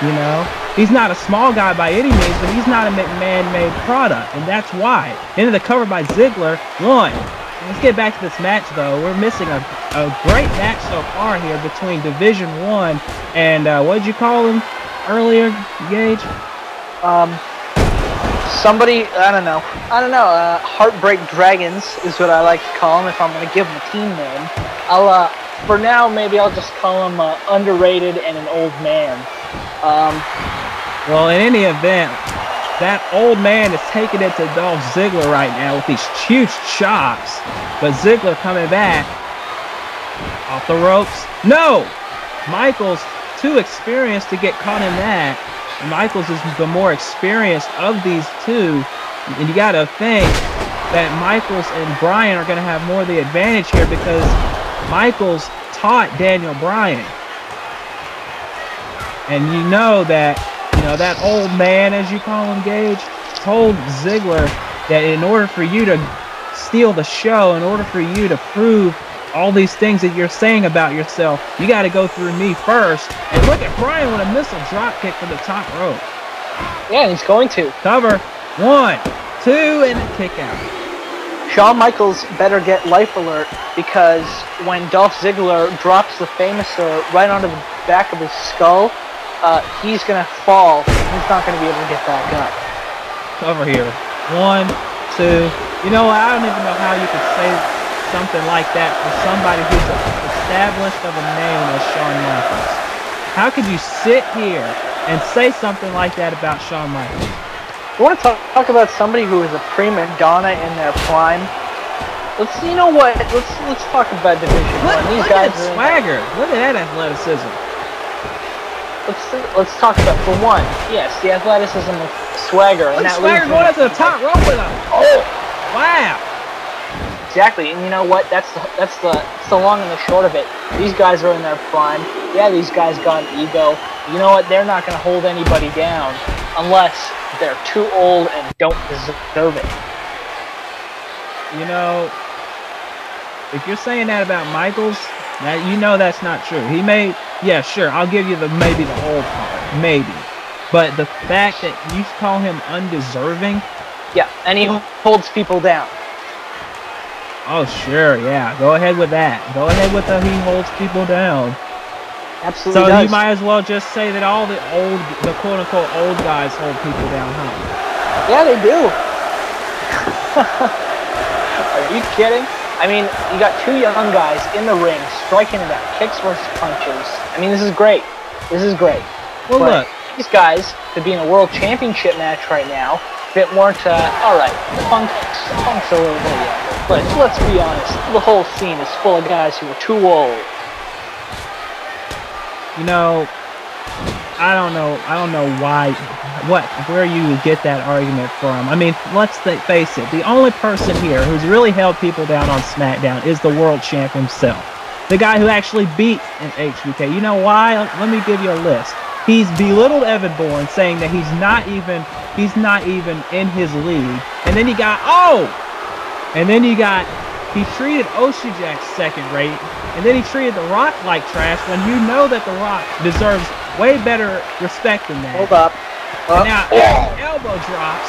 B: You know? He's not a small guy by any means, but he's not a McMahon-made product, and that's why. Into the cover by Ziggler, won. Let's get back to this match, though. We're missing a great match so far here between Division 1 and, what did you call him earlier, Gage?
C: Somebody, I don't know. Heartbreak Dragons is what I like to call them if I'm going to give them a team name. For now, maybe I'll just call them Underrated and an Old Man.
B: Well, in any event, that old man is taking it to Dolph Ziggler right now with these huge chops. But Ziggler coming back. Off the ropes. No! Michaels, too experienced to get caught in that. Michaels is the more experienced of these two. And you got to think that Michaels and Bryan are going to have more of the advantage here because Michaels taught Daniel Bryan. And you know that old man, as you call him, Gage, told Ziggler that in order for you to steal the show, in order for you to prove all these things that you're saying about yourself, you got to go through me first. And look at Bryan with a missile drop kick from the top rope.
C: Yeah, he's going to.
B: Cover. 1, 2, and a kick out.
C: Shawn Michaels better get life alert because when Dolph Ziggler drops the Famouser right onto the back of his skull, he's going to fall. He's not going to be able to get back up.
B: Cover here. 1, 2. You know, I don't even know how you could say something like that for somebody who's established of a name as Shawn Michaels. How could you sit here and say something like that about Shawn Michaels?
C: You want to talk about somebody who is a prima donna in their prime? You know what? Let's talk about Division 1.
B: Look at Swagger. Look at that athleticism.
C: Let's talk about, for one, yes, the athleticism of Swagger.
B: Look, Swagger going up to the top rope with him. Oh, wow.
C: Exactly, and you know what? That's the long and the short of it. These guys are in their prime. Yeah, these guys got an ego. You know what? They're not going to hold anybody down unless they're too old and don't deserve it.
B: You know, if you're saying that about Michaels, you know that's not true. He may, yeah, sure, I'll give you maybe the old part, maybe. But the fact that you call him undeserving.
C: Yeah, and he holds people down.
B: Oh, sure, yeah. Go ahead with that. Go ahead with the he holds people down.
C: Absolutely
B: So
C: does.
B: you might as well just say that all the quote-unquote old guys hold people down, huh?
C: Yeah, they do. Are you kidding? I mean, you got two young guys in the ring striking it out, kicks versus punches. I mean, this is great. This is great.
B: Well,
C: but
B: look.
C: These guys could be in a world championship match right now if it weren't, alright, Punk's a little bit younger. But let's be honest, the whole scene is full of guys who are too old.
B: You know, I don't know where you get that argument from. I mean, let's face it, the only person here who's really held people down on SmackDown is the world champ himself. The guy who actually beat an HBK. You know why? Let me give you a list. He's belittled Evan Bourne, saying that he's not even in his league. And then he treated Oshijek second rate. And then he treated The Rock like trash when you know that The Rock deserves way better respect than that.
C: Hold up.
B: And now, elbow drops.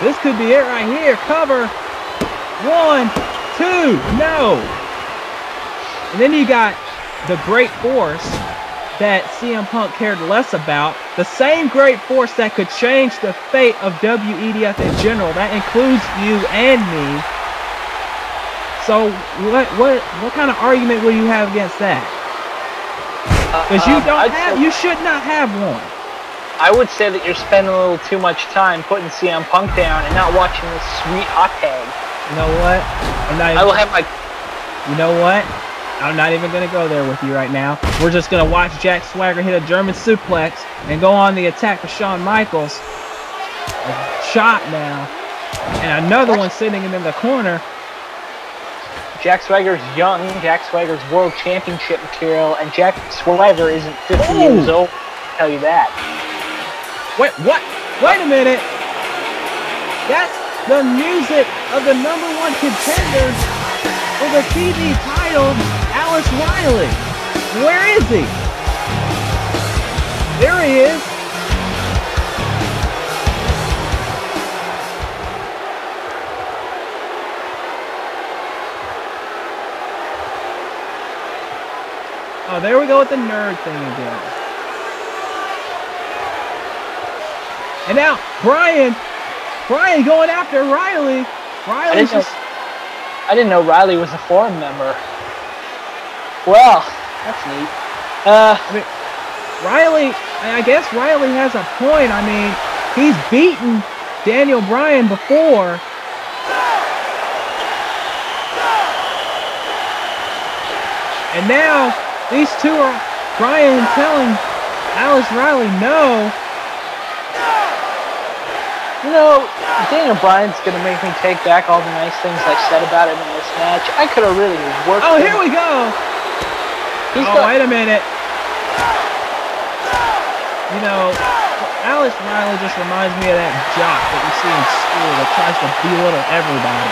B: This could be it right here. Cover. 1, 2, no. And then you got the Great Force that CM Punk cared less about. The same Great Force that could change the fate of WEDF in general. That includes you and me. So what kind of argument will you have against that? Because you should not have one.
C: I would say that you're spending a little too much time putting CM Punk down and not watching this sweet hot tag.
B: You know what? You know what? I'm not even going to go there with you right now. We're just going to watch Jack Swagger hit a German suplex and go on the attack for Shawn Michaels. A shot now. And another one sitting him in the corner.
C: Jack Swagger's young. Jack Swagger's world championship material. And Jack Swagger isn't 50 years old. I'll tell you that.
B: Wait, what? Wait a minute. That's the music of the #1 contender for the TV title, Alex Riley. Where is he? There he is. Oh, there we go with the nerd thing again. And now, Brian going after Riley.
C: I didn't know Riley was a forum member. Well, that's neat.
B: I guess Riley has a point. I mean, he's beaten Daniel Bryan before. And now, these two are Bryan telling Alex Riley no.
C: You know, Daniel Bryan's going to make me take back all the nice things I said about him in this match. I could have really worked.
B: Oh, here we go. Wait a minute. You know, Alex Riley just reminds me of that jock that you see in school that tries to belittle everybody.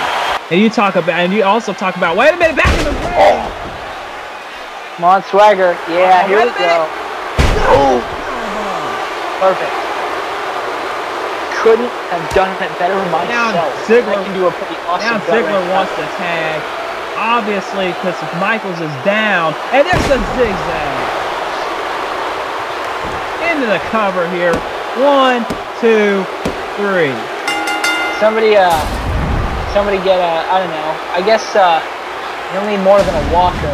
B: And you also talk about, wait a minute, back in the ring.
C: Come on, Swagger. Yeah, here we go. Oh. Perfect. Couldn't have done it better myself.
B: Now Ziggler,
C: I can do a pretty awesome
B: Ziggler wants to tag, obviously, because Michaels is down, and there's a zigzag into the cover here. 1, 2, 3.
C: Somebody get a, I don't know. I guess you'll need more than a walker.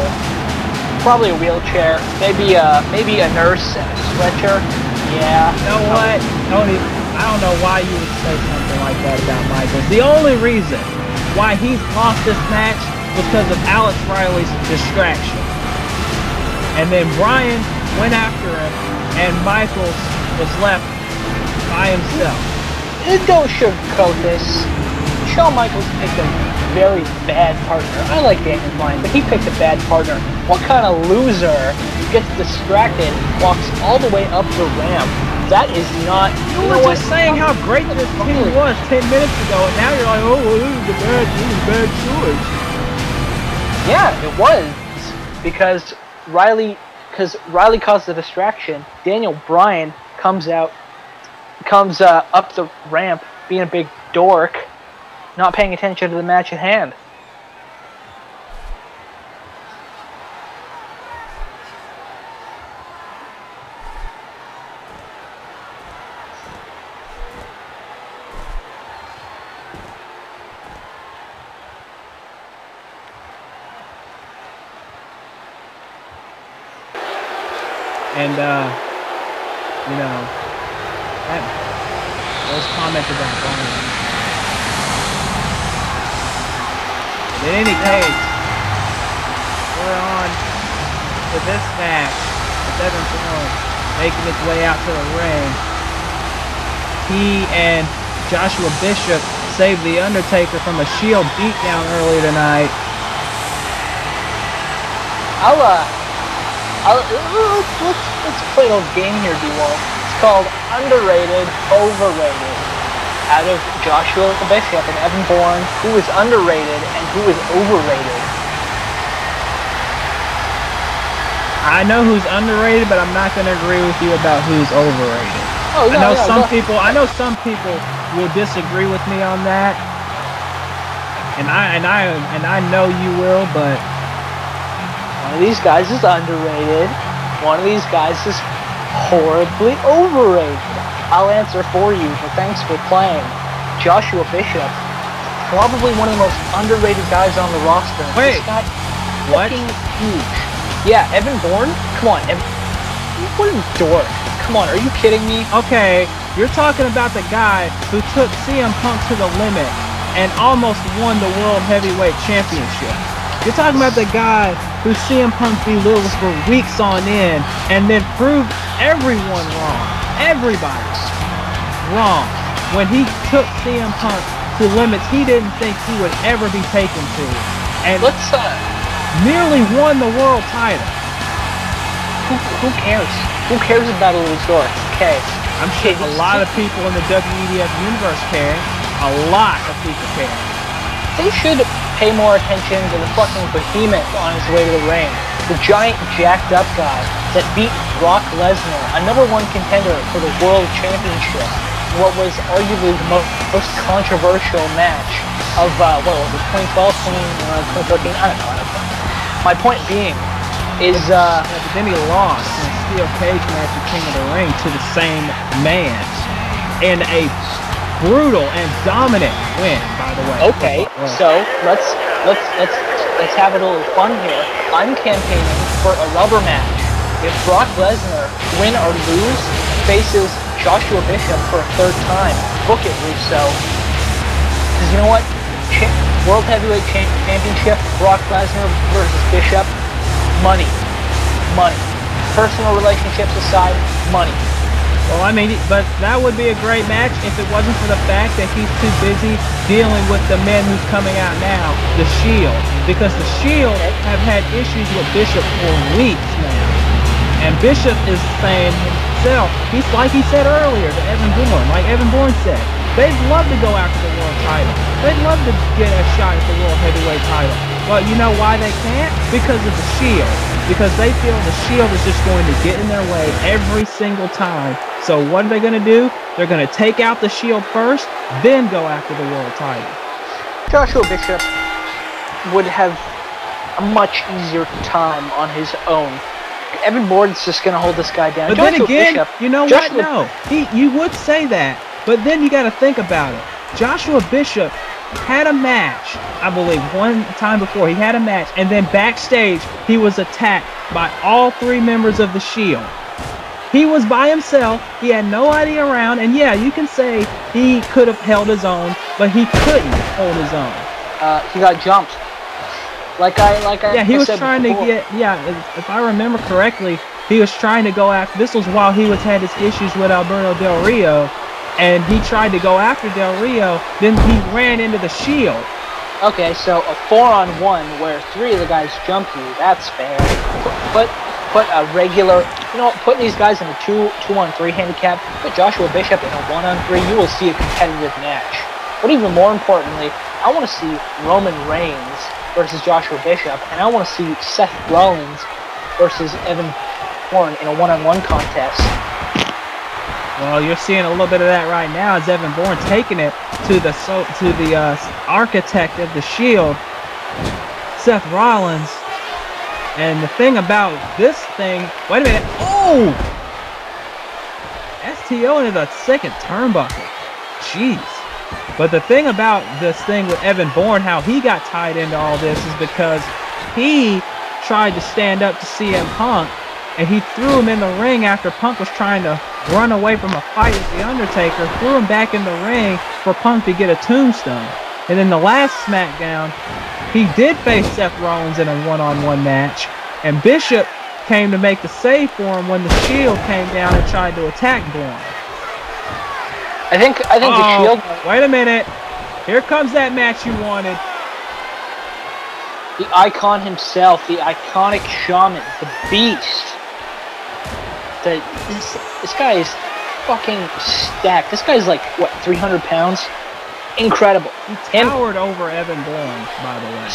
C: Probably a wheelchair. Maybe a nurse and a stretcher. Yeah.
B: You know what? I don't know why you would say something like that about Michaels. The only reason why he's lost this match was because of Alex Riley's distraction. And then Bryan went after him, and Michaels was left by himself.
C: Don't sugarcoat this. Shawn Michaels picked a very bad partner. I like Daniel Bryan, but he picked a bad partner. What kind of loser gets distracted, walks all the way up the ramp? That is not...
B: You were just saying how great this team was 10 minutes ago, and now you're like, oh, well, this is a bad choice.
C: Yeah, it was. Because Riley caused the distraction. Daniel Bryan comes out, comes up the ramp, being a big dork, not paying attention to the match at hand.
B: And, you know, those comments about Bourne. In any case, we're on to this match. The 7th one making its way out to the ring. He and Joshua Bishop saved the Undertaker from a Shield beatdown earlier tonight.
C: Let's play a little game here, D-Wall. It's called Underrated, Overrated. Out of Joshua Bishop and Evan Bourne, who is underrated and who is overrated?
B: I know who's underrated, but I'm not going to agree with you about who's overrated.
C: Oh, no,
B: I know some people will disagree with me on that, and I know you will, but
C: one of these guys is underrated. One of these guys is horribly overrated. I'll answer for you, but thanks for playing. Joshua Bishop, probably one of the most underrated guys on the roster.
B: Wait,
C: this guy
B: what?
C: Fucking huge. Yeah, Evan Bourne? Come on, what a dork. Come on, are you kidding me?
B: Okay, you're talking about the guy who took CM Punk to the limit and almost won the World Heavyweight Championship. You're talking about the guy who CM Punk belittled for weeks on end and then proved everyone wrong. Everybody wrong. When he took CM Punk to limits he didn't think he would ever be taken to. And nearly won the world title.
C: Who cares? Who cares about a little dork? Okay.
B: I'm sure a lot of people in the WEDF universe care. A lot of people care.
C: They should pay more attention to the fucking behemoth on his way to the ring. The giant jacked up guy that beat Brock Lesnar, a #1 contender for the World Championship. What was arguably the most controversial match of, what was it, 2012, 2013? I don't know. My point being is,
B: but then he lost in a steel cage match at King of the Ring to the same man in a brutal and dominant win, by the way.
C: Okay, so let's have a little fun here. I'm campaigning for a rubber match. If Brock Lesnar, win or lose, faces Joshua Bishop for a 3rd time, book it, Russo. Because you know what? World Heavyweight Championship, Brock Lesnar versus Bishop, money. Money. Personal relationships aside, money.
B: Well, I mean, but that would be a great match if it wasn't for the fact that he's too busy dealing with the men who's coming out now, the Shield. Because the Shield have had issues with Bishop for weeks now. And Bishop is saying himself, he's like he said earlier to Evan Bourne, like Evan Bourne said, they'd love to go after the world title. They'd love to get a shot at the world heavyweight title. But you know why they can't? Because of the Shield. Because they feel the Shield is just going to get in their way every single time. So what are they going to do? They're going to take out the Shield first, then go after the world title.
C: Joshua Bishop would have a much easier time on his own. Evan Bourne's just going to hold this guy down.
B: But
C: Joshua
B: then again,
C: Bishop,
B: you know what? No. You would say that. But then you got to think about it. Joshua Bishop had a match, I believe, one time before. He had a match, and then backstage, he was attacked by all 3 members of the Shield. He was by himself. He had nobody around, and yeah, you can say he could have held his own, but he couldn't hold his own.
C: He got jumped.
B: Yeah, he was trying to get. Yeah, if I remember correctly, he was trying to go after. This was while he had his issues with Alberto Del Rio. And he tried to go after Del Rio, then he ran into the Shield.
C: Okay, so a 4-on-1 where 3 of the guys jump you, that's fair. Put a regular, put these guys in a 2-on-3 handicap, put Joshua Bishop in a 1-on-3, you will see a competitive match. But even more importantly, I want to see Roman Reigns versus Joshua Bishop, and I want to see Seth Rollins versus Evan Bourne in a 1-on-1 contest.
B: Well, you're seeing a little bit of that right now as Evan Bourne taking it to the architect of the Shield, Seth Rollins. And the thing about this thing, wait a minute, oh! STO into the second turnbuckle. Jeez. But the thing about this thing with Evan Bourne, how he got tied into all this is because he tried to stand up to CM Punk, and he threw him in the ring after Punk was trying to run away from a fight with the Undertaker, threw him back in the ring for Punk to get a tombstone. And in the last SmackDown, he did face Seth Rollins in a one-on-one match, and Bishop came to make the save for him when the Shield came down and tried to attack Bourne.
C: I think the Shield.
B: Wait a minute. Here comes that match you wanted.
C: The icon himself, the iconic shaman, the Beast. This guy is fucking stacked. This guy's like, what, 300 pounds? Incredible.
B: He towered over Evan Bourne, by the way.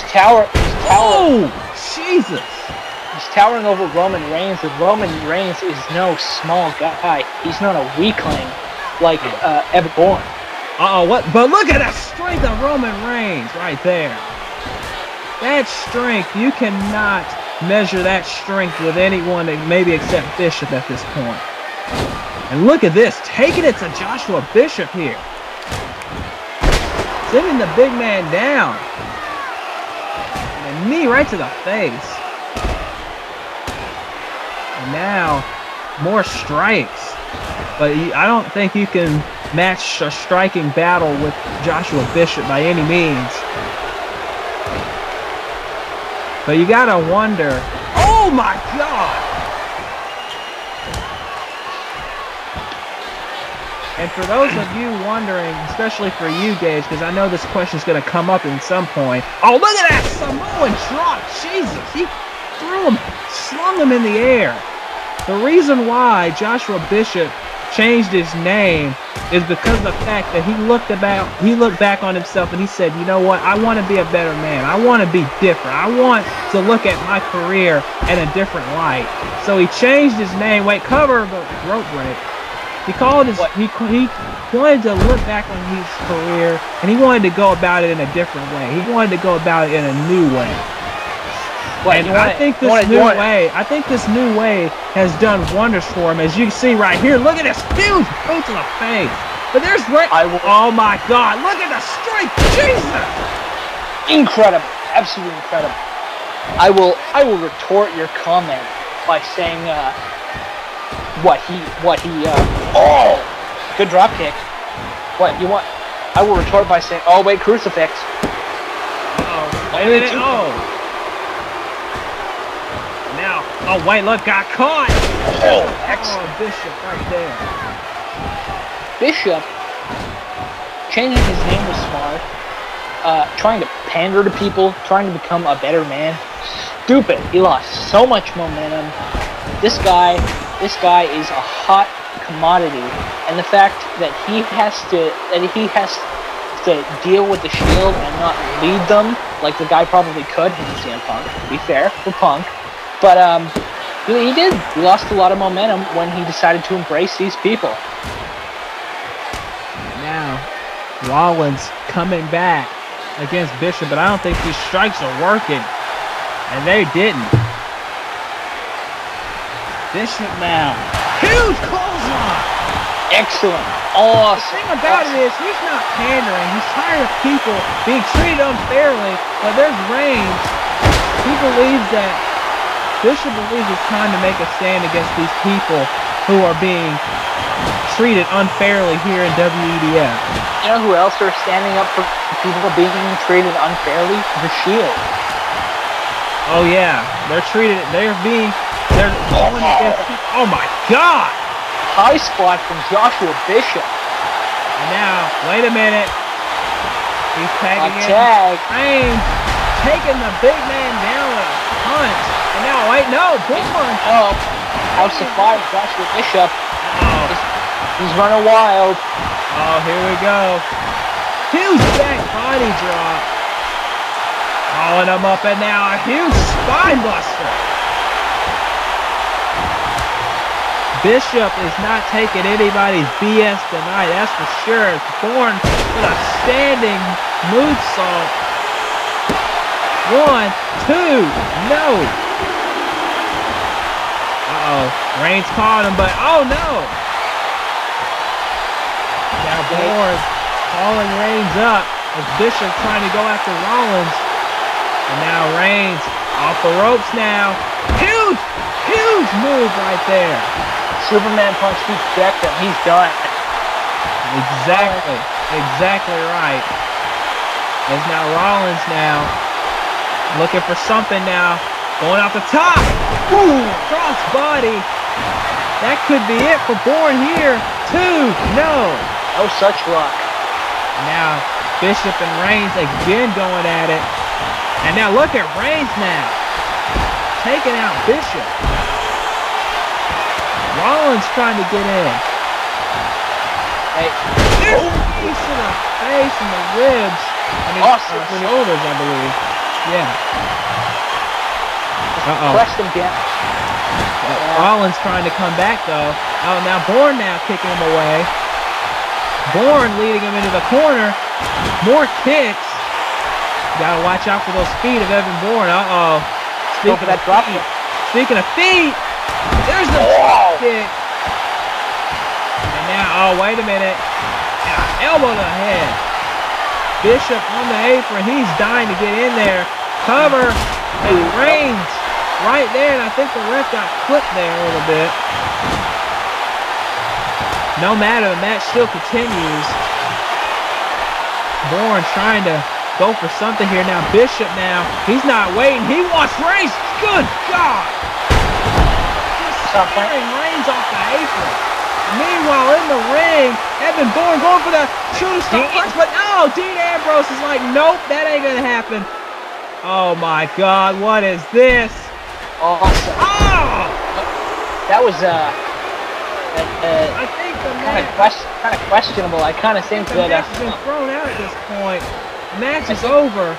C: Oh,
B: Jesus.
C: He's towering over Roman Reigns, and Roman Reigns is no small guy. He's not a weakling like Evan Bourne.
B: What? But look at the strength of Roman Reigns right there. That strength, you cannot measure that strength with anyone maybe except Bishop at this point. And look at this, taking it to Joshua Bishop here. Sending the big man down. And a knee right to the face. And now, more strikes. But I don't think you can match a striking battle with Joshua Bishop by any means. But you gotta wonder, oh my God! And for those of you wondering, especially for you, Gage, because I know this question's gonna come up in some point. Oh, look at that Samoan drop! Jesus, he threw him, slung him in the air. The reason why Joshua Bishop changed his name is because of the fact that he looked back on himself and he said, you know what, I want to be a better man. I want to be different. I want to look at my career in a different light. So he changed his name. Wait, cover the rope break. He called his, he wanted to look back on his career and he wanted to go about it in a different way. He wanted to go about it in a new way. And I think this new way has done wonders for him. As you can see right here, look at this huge boot to the face. But there's oh my God, look at the strength, Jesus!
C: Incredible, absolutely incredible. I will retort your comment by saying oh, good drop kick. What you want? I will retort by saying, oh wait, crucifix.
B: Wait a minute, oh wait, look, got caught!
C: Oh, excellent.
B: Bishop right there.
C: Bishop changing his name was smart. Trying to pander to people, trying to become a better man. Stupid. He lost so much momentum. This guy is a hot commodity, and the fact that he has to deal with the Shield and not lead them like the guy probably could in CM Punk. To be fair for Punk. But he did. He lost a lot of momentum when he decided to embrace these people.
B: Now, Rollins coming back against Bishop, but I don't think these strikes are working. And they didn't. Bishop now. Huge clothesline!
C: Excellent. Awesome.
B: The thing about it is, he's not pandering. He's tired of people being treated unfairly. But there's Reigns. He believes that Bishop believes it's time to make a stand against these people who are being treated unfairly here in WEDF.
C: You know who else are standing up for people being treated unfairly? The Shield.
B: Oh yeah, they're going against people. Oh my God!
C: High spot from Joshua Bishop.
B: And now, wait a minute. He's tagging in. Reigns taking the big man down with a punch. And now, wait, no, Bourne.
C: Oh, House of Fire, Joshua Bishop. He's running wild.
B: Oh, here we go. Huge back body drop. Calling him up, and now a huge spine buster. Bishop is not taking anybody's BS tonight, that's for sure. It's Bourne with a standing moonsault. 1, 2, no. Reigns caught him, but oh no. Now Bourne calling Reigns up as Bishop trying to go after Rollins. And now Reigns off the ropes now. Huge move right there.
C: Superman punch keeps decked him. He's done.
B: Exactly right. There's now Rollins now. Looking for something now. Going off the top. Ooh, cross body. That could be it for Bourne here. 2, no.
C: No such luck.
B: Now Bishop and Reigns again going at it. And now look at Reigns now. Taking out Bishop. Rollins trying to get in.
C: Hey.
B: Piece in the face and the ribs. I mean, shoulders, I believe. Yeah.
C: Pressed him down.
B: Rollins trying to come back though. Oh, now Bourne now kicking him away. Bourne leading him into the corner. More kicks. Gotta watch out for those feet of Evan Bourne.
C: Speaking of drop kick.
B: Speaking of feet, there's the kick. And now, wait a minute. Elbow to the head. Bishop on the apron. He's dying to get in there. Cover. And Reigns right there. And I think the ref got clipped there a little bit. No matter, the match still continues. Bourne trying to go for something here now. Bishop now. He's not waiting. He wants Reigns. Good God. Just scaring Reigns off the apron. Meanwhile, in the ring, Evan Bourne going for the shooting star punch, but no, Dean Ambrose is like, nope, that ain't gonna happen. Oh my God, what is this?
C: Awesome.
B: Oh!
C: That was
B: I think the
C: kind of questionable. I kind of think that
B: match has been thrown out at this point. The match is over.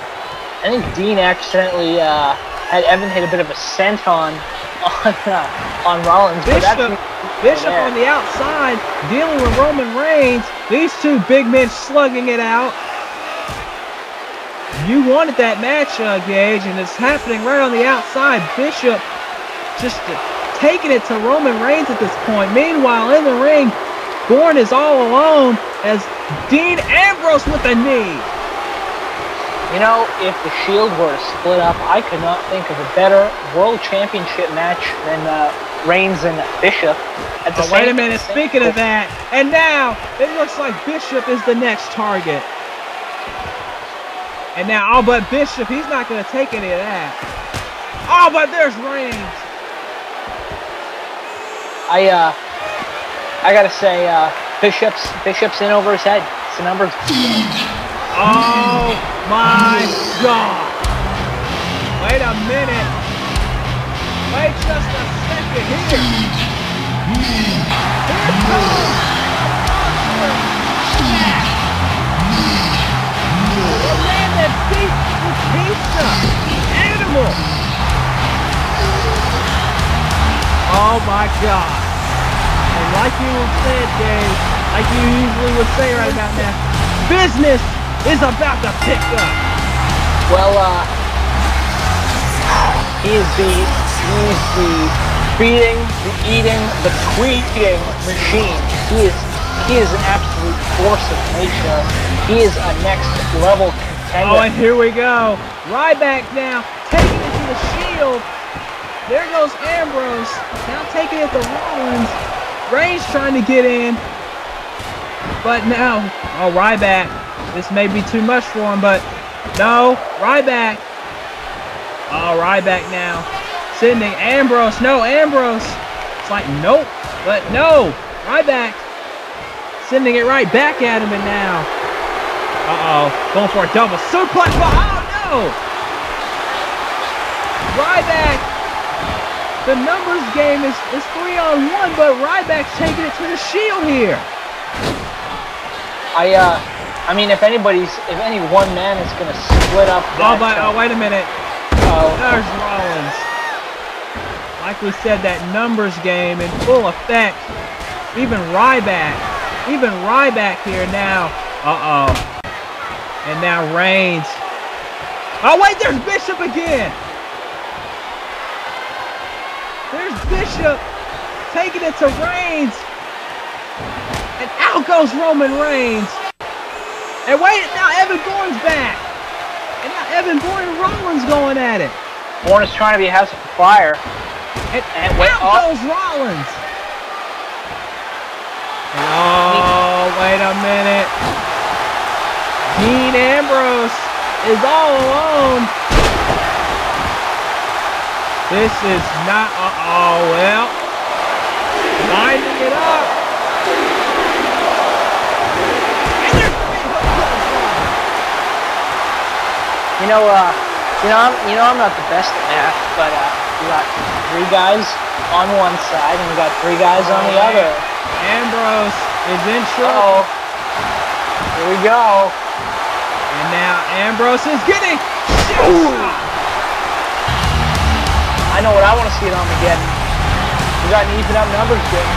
C: I think Dean accidentally had Evan hit a bit of a scent on Rollins.
B: Bishop on the outside dealing with Roman Reigns. These two big men slugging it out. You wanted that match, Gage, and it's happening right on the outside. Bishop just taking it to Roman Reigns at this point. Meanwhile, in the ring, Bourne is all alone as Dean Ambrose with a knee.
C: You know, if the Shield were to split up, I could not think of a better World Championship match than Reigns and Bishop.
B: Wait a minute, speaking of that, and now it looks like Bishop is the next target. And now, but Bishop, he's not going to take any of that. Oh, but there's Reigns.
C: I gotta say, Bishop's in over his head. It's the numbers.
B: Oh my God! Wait a minute. Wait just a second here. Here comes the man that beat Batista, the animal. Oh my God! And like you said, Dave, like you usually would say right about now, business is about to pick up.
C: Well, he's the feeding, the eating, the tweeting machine. He is an absolute force of nature. He is a next level contender.
B: Oh, and here we go. Ryback now taking it to the Shield. There goes Ambrose. Now taking it to Rollins. Reigns trying to get in. But now, Ryback. This may be too much for him, but no. Ryback. Oh, Ryback now. Sending Ambrose. No, Ambrose. It's like, nope. But no. Ryback. Sending it right back at him, and now. Going for a double suplex. Oh, no. Ryback. The numbers game is 3-on-1, but Ryback's taking it to the Shield here.
C: I mean, if any one man is going to split up.
B: Wait a minute. There's Rollins. Like we said, that numbers game in full effect. Even Ryback here now. Uh-oh. And now Reigns. Oh, wait, there's Bishop again. There's Bishop taking it to Reigns. And out goes Roman Reigns. And wait, now Evan Bourne's back. And now Evan Bourne and Rollins going at it.
C: Bourne is trying to be a house of fire.
B: And out goes Rollins. And oh, wait a minute. Dean Ambrose is all alone. This is not, well, lining it up. And there's the big hook.
C: I'm not the best at math, but we got 3 guys on one side and we got 3 guys on the other.
B: Ambrose is in trouble.
C: Here we go.
B: And now Ambrose is getting shot.
C: I know what I want to see at Armageddon. We got an even up numbers game.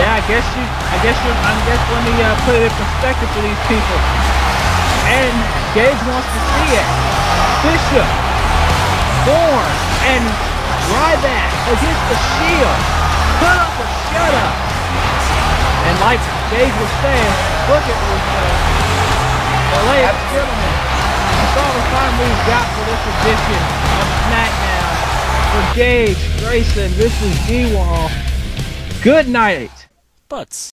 B: Yeah, I guess let me put it in perspective for these people. And Gage wants to see it. Bishop, Bourne, and Ryback against the Shield. Put up or shut up. And like Gage was saying, look at this. Well, ladies and gentlemen, that's all the time we've got for this edition of Smackdown. For Gage, Grayson, this is D-Wall. Good night.
A: Butts.